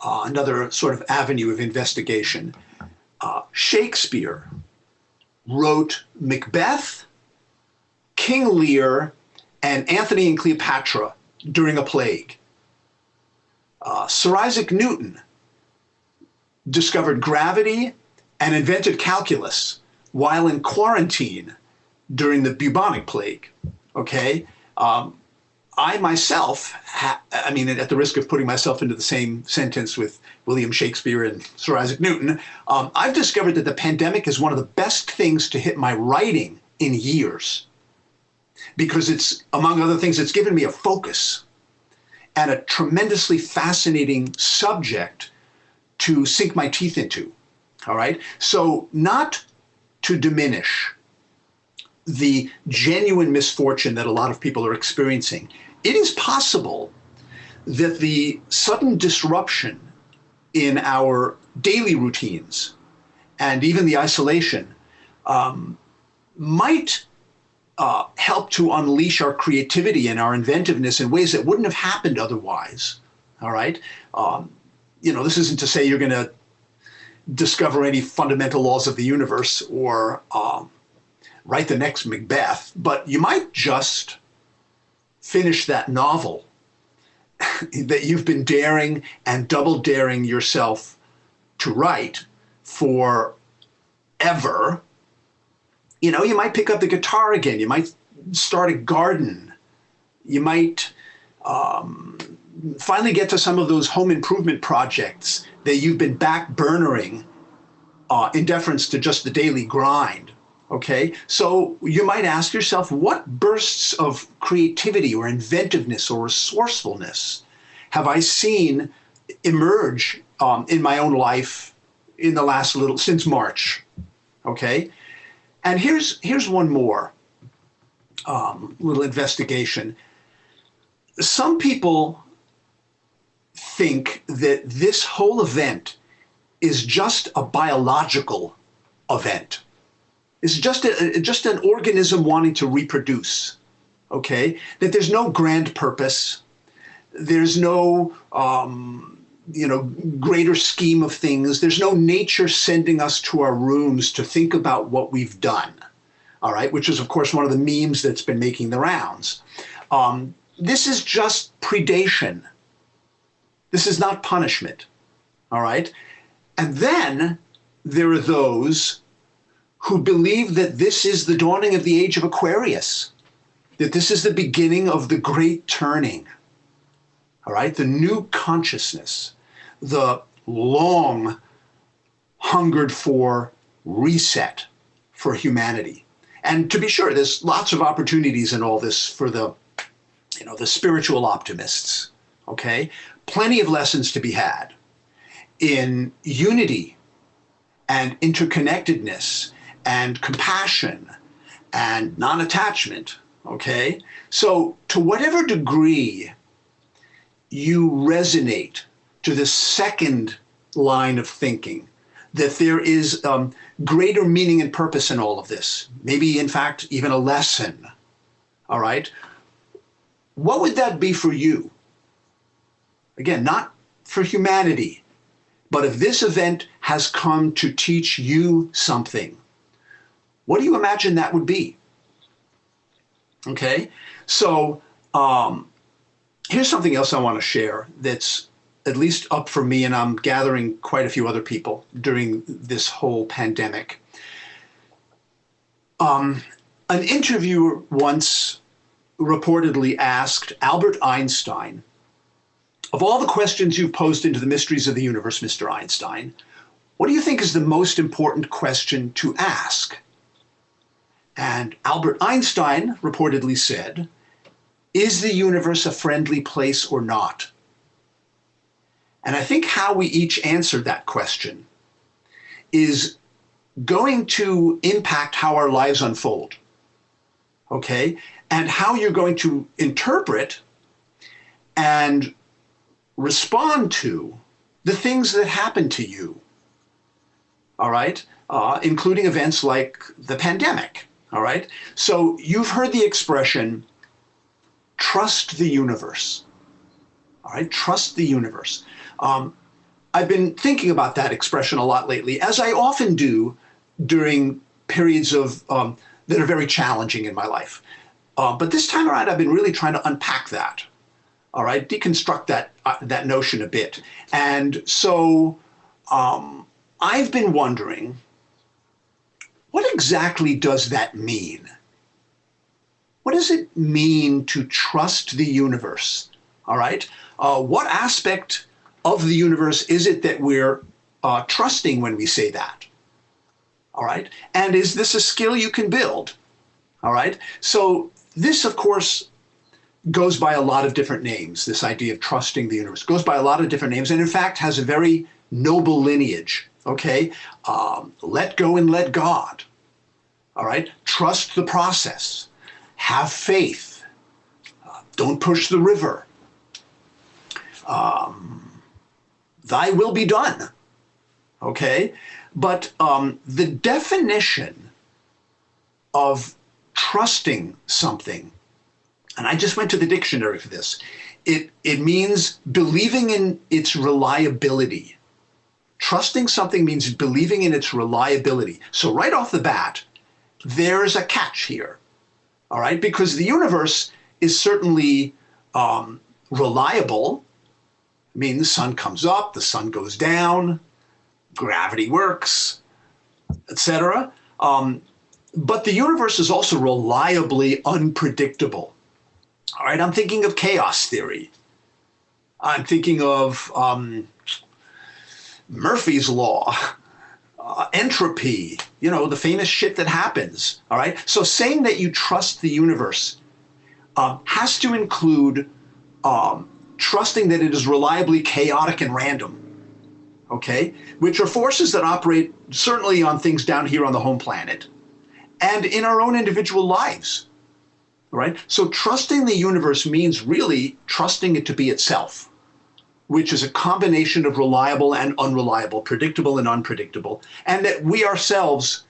another sort of avenue of investigation. Shakespeare wrote Macbeth, King Lear, and Antony and Cleopatra during a plague. Sir Isaac Newton discovered gravity and invented calculus while in quarantine during the bubonic plague. Okay. I myself, at the risk of putting myself into the same sentence with William Shakespeare and Sir Isaac Newton, I've discovered that the pandemic is one of the best things to hit my writing in years, because it's, among other things, it's given me a focus and a tremendously fascinating subject to sink my teeth into. All right. So not to diminish the genuine misfortune that a lot of people are experiencing, it is possible that the sudden disruption in our daily routines and even the isolation might help to unleash our creativity and our inventiveness in ways that wouldn't have happened otherwise. All right. This isn't to say you're going to discover any fundamental laws of the universe or write the next Macbeth, but you might just finish that novel that you've been daring and double daring yourself to write for ever, you know, you might pick up the guitar again. You might start a garden. You might finally get to some of those home improvement projects that you've been back burnering in deference to just the daily grind. Okay, so you might ask yourself, what bursts of creativity or inventiveness or resourcefulness have I seen emerge in my own life in the last since March? Okay, and here's one more little investigation. Some people think that this whole event is just a biological event. It's just an organism wanting to reproduce, okay? That there's no grand purpose. There's no, greater scheme of things. There's no nature sending us to our rooms to think about what we've done, all right? Which is, of course, one of the memes that's been making the rounds. This is just predation. This is not punishment, all right? And then there are those who believe that this is the dawning of the age of Aquarius, that this is the beginning of the great turning, all right? The new consciousness, the long hungered for reset for humanity. And to be sure, there's lots of opportunities in all this for the spiritual optimists, okay? Plenty of lessons to be had in unity and interconnectedness and compassion and non-attachment, okay? So to whatever degree you resonate to the second line of thinking, that there is greater meaning and purpose in all of this, maybe in fact even a lesson, all right? What would that be for you? Again, not for humanity, but if this event has come to teach you something, what do you imagine that would be? Okay, so here's something else I want to share that's at least up for me, and I'm gathering quite a few other people during this whole pandemic. An interviewer once reportedly asked Albert Einstein, of all the questions you've posed into the mysteries of the universe, Mr. Einstein, what do you think is the most important question to ask? And Albert Einstein reportedly said, is the universe a friendly place or not? And I think how we each answered that question is going to impact how our lives unfold, okay? And how you're going to interpret and respond to the things that happen to you, all right? Including events like the pandemic, all right? So you've heard the expression, trust the universe, all right? Trust the universe. I've been thinking about that expression a lot lately, as I often do during periods of that are very challenging in my life. But this time around, I've been really trying to unpack that, all right? Deconstruct that notion a bit. And so I've been wondering, what exactly does that mean? What does it mean to trust the universe, all right? What aspect of the universe is it that we're trusting when we say that, all right? And is this a skill you can build, all right? So this, of course, goes by a lot of different names. This idea of trusting the universe goes by a lot of different names, and in fact has a very noble lineage, okay? Let go and let God, all right? Trust the process, have faith, don't push the river, thy will be done, okay? But the definition of trusting something, and I just went to the dictionary for this, it means believing in its reliability. Trusting something means believing in its reliability. So right off the bat, there's a catch here, all right? Because the universe is certainly reliable. I mean, the sun comes up, the sun goes down, gravity works, etc. But the universe is also reliably unpredictable. All right, I'm thinking of chaos theory. I'm thinking of Murphy's Law, entropy, you know, the famous shit that happens. All right, so saying that you trust the universe has to include trusting that it is reliably chaotic and random, okay, which are forces that operate certainly on things down here on the home planet and in our own individual lives. Right? So trusting the universe means really trusting it to be itself, which is a combination of reliable and unreliable, predictable and unpredictable, and that we ourselves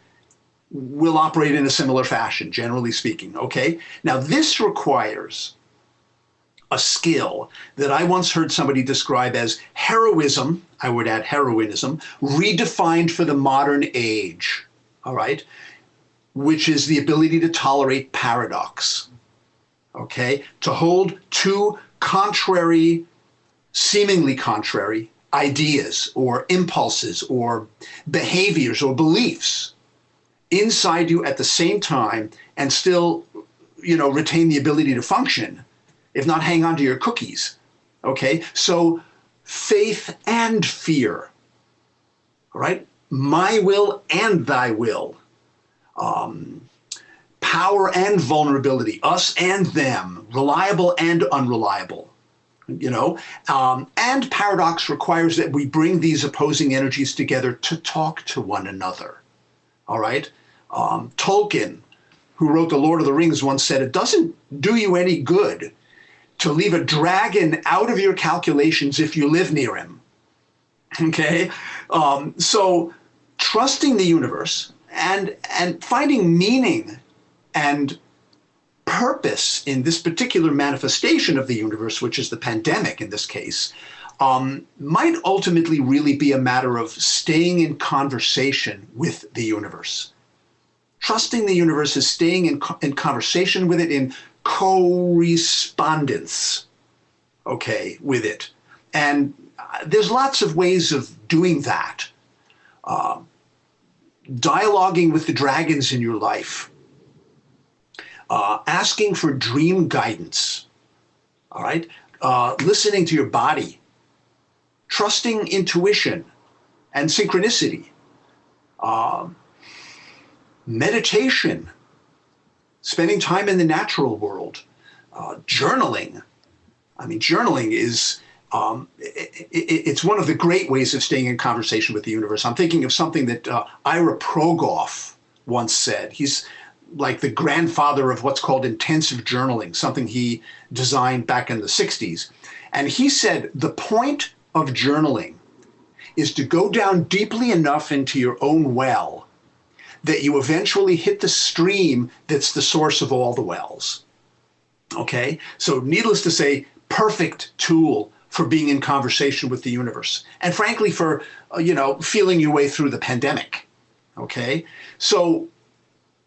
will operate in a similar fashion, generally speaking, okay? Now, this requires a skill that I once heard somebody describe as heroism, I would add heroinism, redefined for the modern age, all right? Which is the ability to tolerate paradox. Okay, to hold two contrary, seemingly contrary ideas or impulses or behaviors or beliefs inside you at the same time and still, you know, retain the ability to function, if not hang on to your cookies. Okay, so faith and fear, all right? My will and thy will. Power and vulnerability, us and them, reliable and unreliable, you know, and paradox requires that we bring these opposing energies together to talk to one another, all right? Tolkien, who wrote The Lord of the Rings, once said, it doesn't do you any good to leave a dragon out of your calculations if you live near him, okay? So trusting the universe and finding meaning and purpose in this particular manifestation of the universe, which is the pandemic in this case, might ultimately really be a matter of staying in conversation with the universe. Trusting the universe is staying in conversation with it, in correspondence, okay, with it. And there's lots of ways of doing that. Dialoguing with the dragons in your life. Asking for dream guidance, all right? Listening to your body, trusting intuition and synchronicity, meditation, spending time in the natural world, journaling. I mean, journaling is, it's one of the great ways of staying in conversation with the universe. I'm thinking of something that Ira Progoff once said. He's like the grandfather of what's called intensive journaling, something he designed back in the 60s. And he said, the point of journaling is to go down deeply enough into your own well that you eventually hit the stream that's the source of all the wells. Okay? So needless to say, perfect tool for being in conversation with the universe. And frankly, for, you know, feeling your way through the pandemic. Okay? So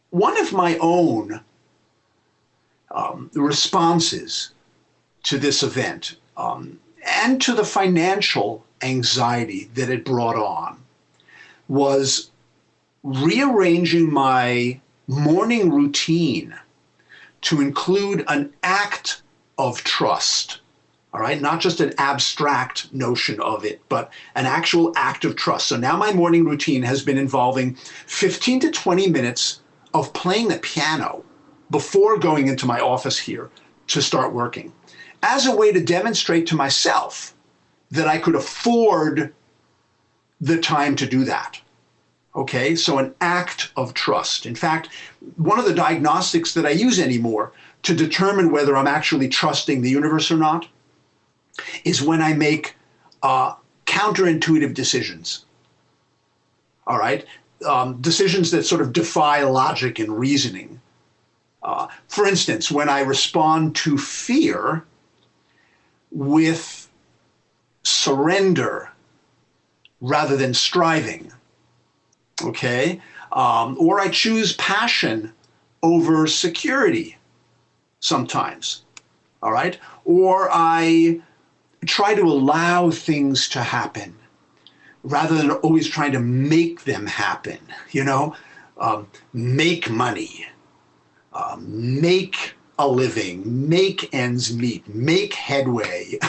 one of my own responses to this event and to the financial anxiety that it brought on was rearranging my morning routine to include an act of trust, all right? Not just an abstract notion of it, but an actual act of trust. So now my morning routine has been involving 15 to 20 minutes of playing the piano before going into my office here to start working, as a way to demonstrate to myself that I could afford the time to do that. Okay, so an act of trust. In fact, one of the diagnostics that I use anymore to determine whether I'm actually trusting the universe or not is when I make counterintuitive decisions. All right, decisions that sort of defy logic and reasoning. For instance, when I respond to fear with surrender rather than striving, okay? Or I choose passion over security sometimes. all right? Or I try to allow things to happen rather than always trying to make them happen, you know? Make money, make a living, make ends meet, make headway,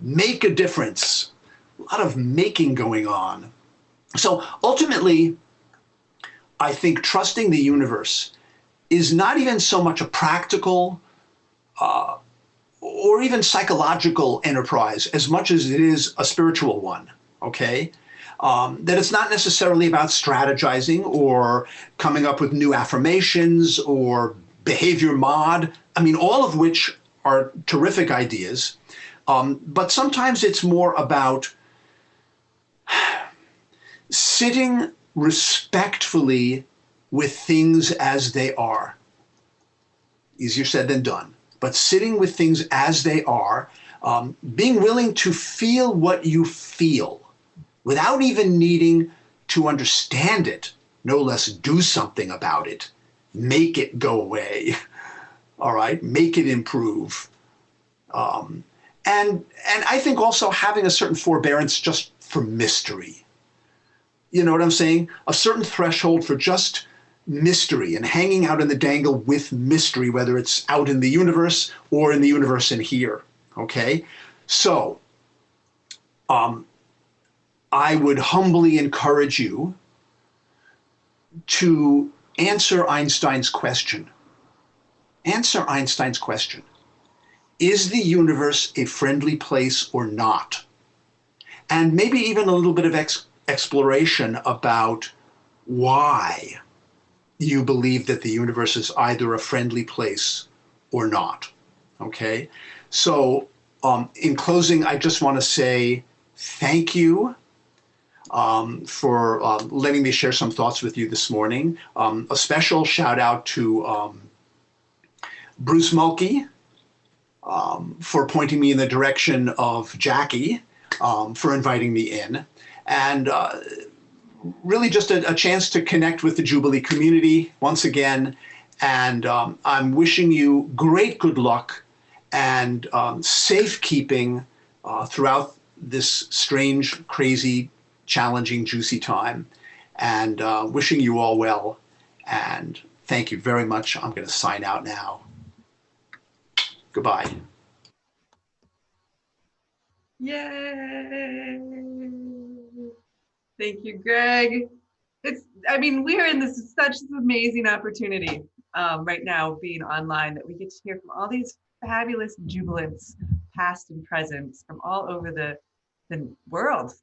make a difference. A lot of making going on. So ultimately, I think trusting the universe is not even so much a practical or even psychological enterprise as much as it is a spiritual one, okay? That it's not necessarily about strategizing or coming up with new affirmations or behavior mod. I mean, all of which are terrific ideas. But sometimes it's more about sitting respectfully with things as they are. Easier said than done. But sitting with things as they are, being willing to feel what you feel without even needing to understand it, no less do something about it, make it go away, all right, make it improve. And I think also having a certain forbearance just for mystery. You know what I'm saying? A certain threshold for just mystery and hanging out in the dangle with mystery, whether it's out in the universe or in the universe in here, okay? So, I would humbly encourage you to answer Einstein's question. Answer Einstein's question. Is the universe a friendly place or not? And maybe even a little bit of exploration about why you believe that the universe is either a friendly place or not, okay? So in closing, I just want to say thank you for letting me share some thoughts with you this morning. A special shout out to Bruce Mulkey for pointing me in the direction of Jackie, for inviting me in. And really just a chance to connect with the Jubilee community once again. And I'm wishing you great good luck and safekeeping throughout this strange, crazy, challenging, juicy time. And wishing you all well. And thank you very much. I'm going to sign out now. Goodbye. Yay! Thank you, Greg. I mean, we're in such an amazing opportunity right now being online that we get to hear from all these fabulous Jubilants, past and present, from all over the world.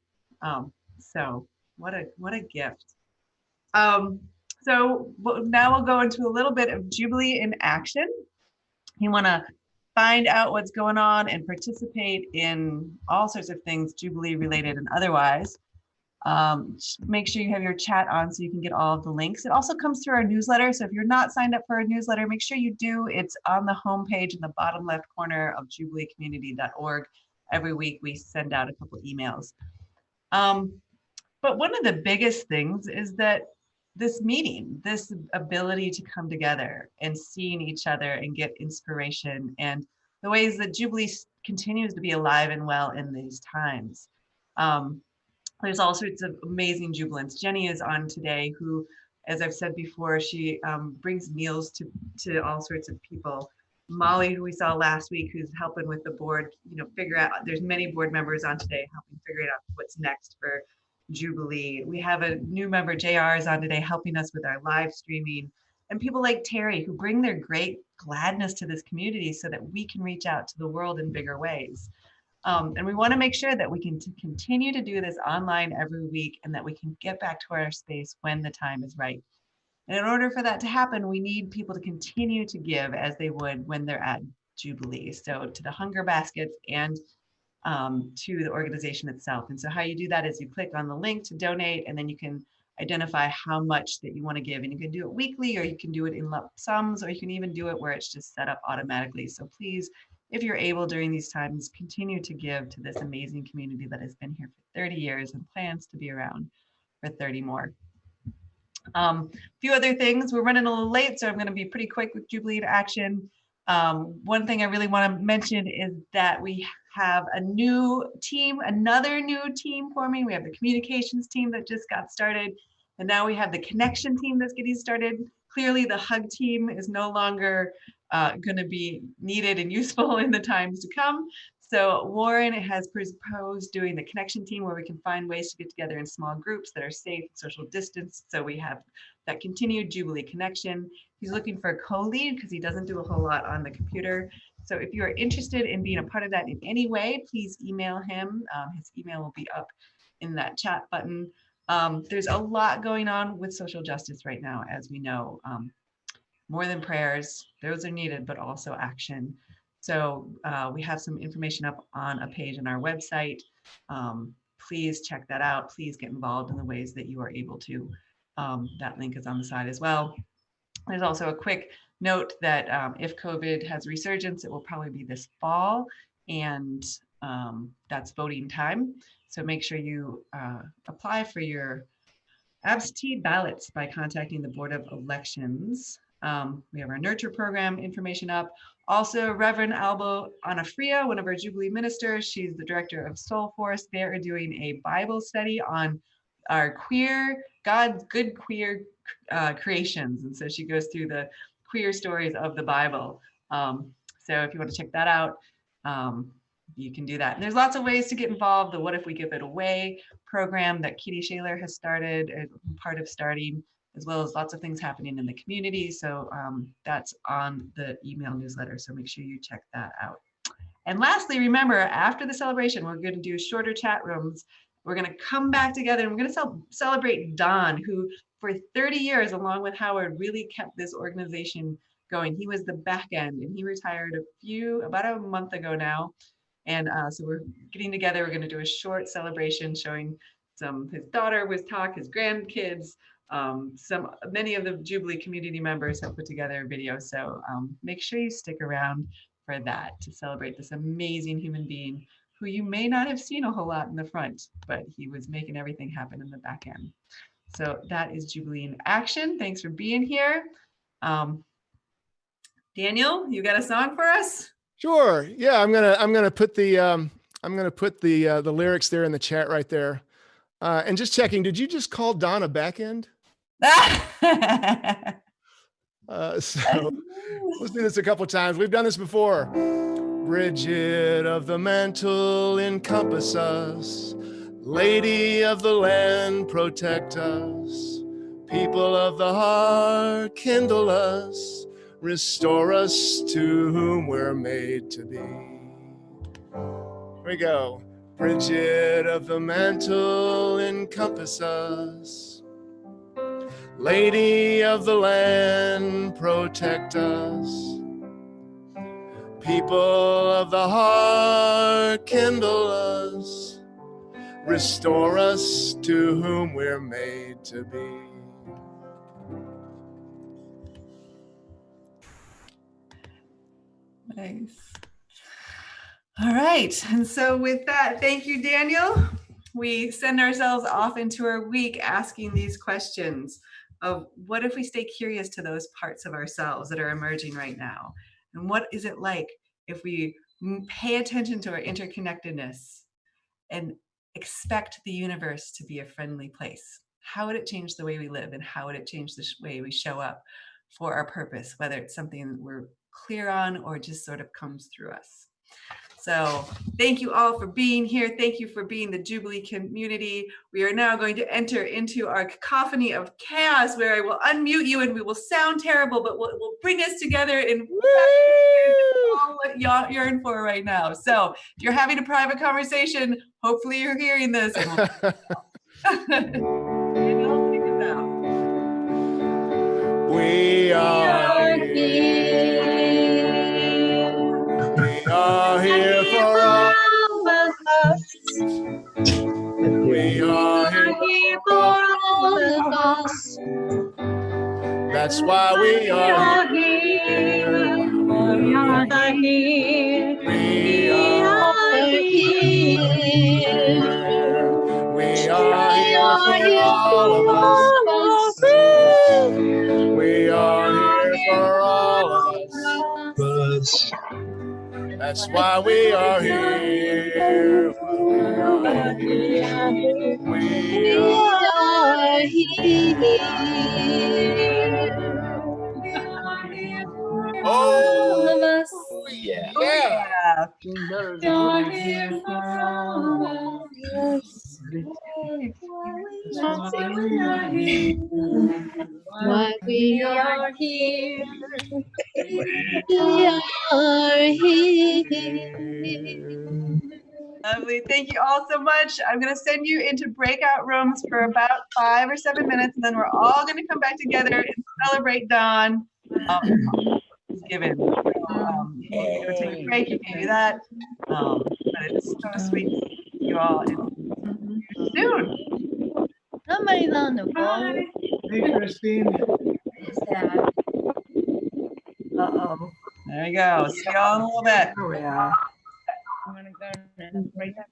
So what a gift. So now we'll go into a little bit of Jubilee in action. You want to find out what's going on and participate in all sorts of things Jubilee related and otherwise. Make sure you have your chat on so you can get all of the links. It also comes through our newsletter. So if you're not signed up for our newsletter, make sure you do. It's on the homepage in the bottom left corner of jubileecommunity.org. Every week we send out a couple emails. But one of the biggest things is that this meeting, this ability to come together and seeing each other and get inspiration and the ways that Jubilee continues to be alive and well in these times. There's all sorts of amazing Jubilants. Jenny is on today who, as I've said before, she brings meals to all sorts of people. Molly, who we saw last week, who's helping with the board, figure out, there's many board members on today helping figure out what's next for Jubilee. We have a new member, JR, is on today helping us with our live streaming, and people like Terry who bring their great gladness to this community so that we can reach out to the world in bigger ways. And we want to make sure that we can continue to do this online every week and that we can get back to our space when the time is right. And in order for that to happen, we need people to continue to give as they would when they're at Jubilee. So to the hunger baskets and to the organization itself. And so how you do that is you click on the link to donate, and then you can identify how much that you want to give. And you can do it weekly, or you can do it in lump sums, or you can even do it where it's just set up automatically. So please, if you're able during these times, continue to give to this amazing community that has been here for 30 years and plans to be around for 30 more. A few other things. We're running a little late, so I'm going to be pretty quick with Jubilee in action. One thing I really want to mention is that we have a new team, another new team forming. We have the communications team that just got started, and now we have the connection team that's getting started. Clearly, the hug team is no longer going to be needed and useful in the times to come. So Warren has proposed doing the connection team where we can find ways to get together in small groups that are safe, social distance. So we have that continued Jubilee connection. He's looking for a co-lead because he doesn't do a whole lot on the computer. So if you are interested in being a part of that in any way, please email him. His email will be up in that chat button. There's a lot going on with social justice right now, as we know. More than prayers, those are needed, but also action. So we have some information up on a page on our website. Please check that out. Please get involved in the ways that you are able to. That link is on the side as well. There's also a quick note that if COVID has resurgence, it will probably be this fall, and that's voting time. So make sure you apply for your absentee ballots by contacting the Board of Elections. We have our nurture program information up. Also, Reverend Albo Anafria, one of our Jubilee ministers, she's the director of Soul Force. They are doing a Bible study on our queer, God's good queer creations. And so she goes through the queer stories of the Bible. So if you want to check that out, you can do that. And there's lots of ways to get involved. The What If We Give It Away program that Kitty Shaler has started, part of starting, as well as lots of things happening in the community. So that's on the email newsletter. So make sure you check that out. And lastly, remember, after the celebration, we're going to do shorter chat rooms. We're going to come back together and we're going to celebrate Don, who for 30 years, along with Howard, really kept this organization going. He was the back end, and he retired about a month ago now. And so we're getting together. We're going to do a short celebration showing his daughter was talk, his grandkids. Many of the Jubilee community members have put together a video. So make sure you stick around for that to celebrate this amazing human being who you may not have seen a whole lot in the front, but he was making everything happen in the back end. So that is Jubilee in action. Thanks for being here. Daniel, you got a song for us? Sure. Yeah, I'm gonna put the lyrics there in the chat right there. And just checking, did you just call Don a back end? So let's do this a couple times. We've done this before. Bridget of the mantle, encompass us. Lady of the land, protect us. People of the heart, kindle us. Restore us to whom we're made to be. Here we go. Bridget of the mantle, encompass us. Lady of the land, protect us. People of the heart, kindle us. Restore us to whom we're made to be. Nice. All right. And so with that, thank you, Daniel. We send ourselves off into our week asking these questions of what if we stay curious to those parts of ourselves that are emerging right now? And what is it like if we pay attention to our interconnectedness and expect the universe to be a friendly place? How would it change the way we live, and how would it change the way we show up for our purpose, whether it's something that we're clear on or just sort of comes through us? So thank you all for being here. Thank you for being the Jubilee community. We are now going to enter into our cacophony of chaos, where I will unmute you and we will sound terrible, but we'll bring us together in all what y'all yearn for right now. So if you're having a private conversation, hopefully you're hearing this. Daniel, take us out. We are here. We are here for all of us. We are here for all of us. That's why we are here. We are here. We are here. We are here for all of us. We are here for all of us. That's why we are here. We are here. All of Oh, us. yeah. Yeah. You're here for all of us. That's why we are here. Why we are here. We are here. Lovely. Thank you all so much. I'm going to send you into breakout rooms for about 5 or 7 minutes, and then we're all going to come back together and celebrate Dawn. Given. So, you can go take a break, you can do that. But it's so sweet to see you all and see you soon. Somebody's on the phone. Hey, Christine. Who's that? There you go. See y'all in a little bit. I'm gonna go and break up.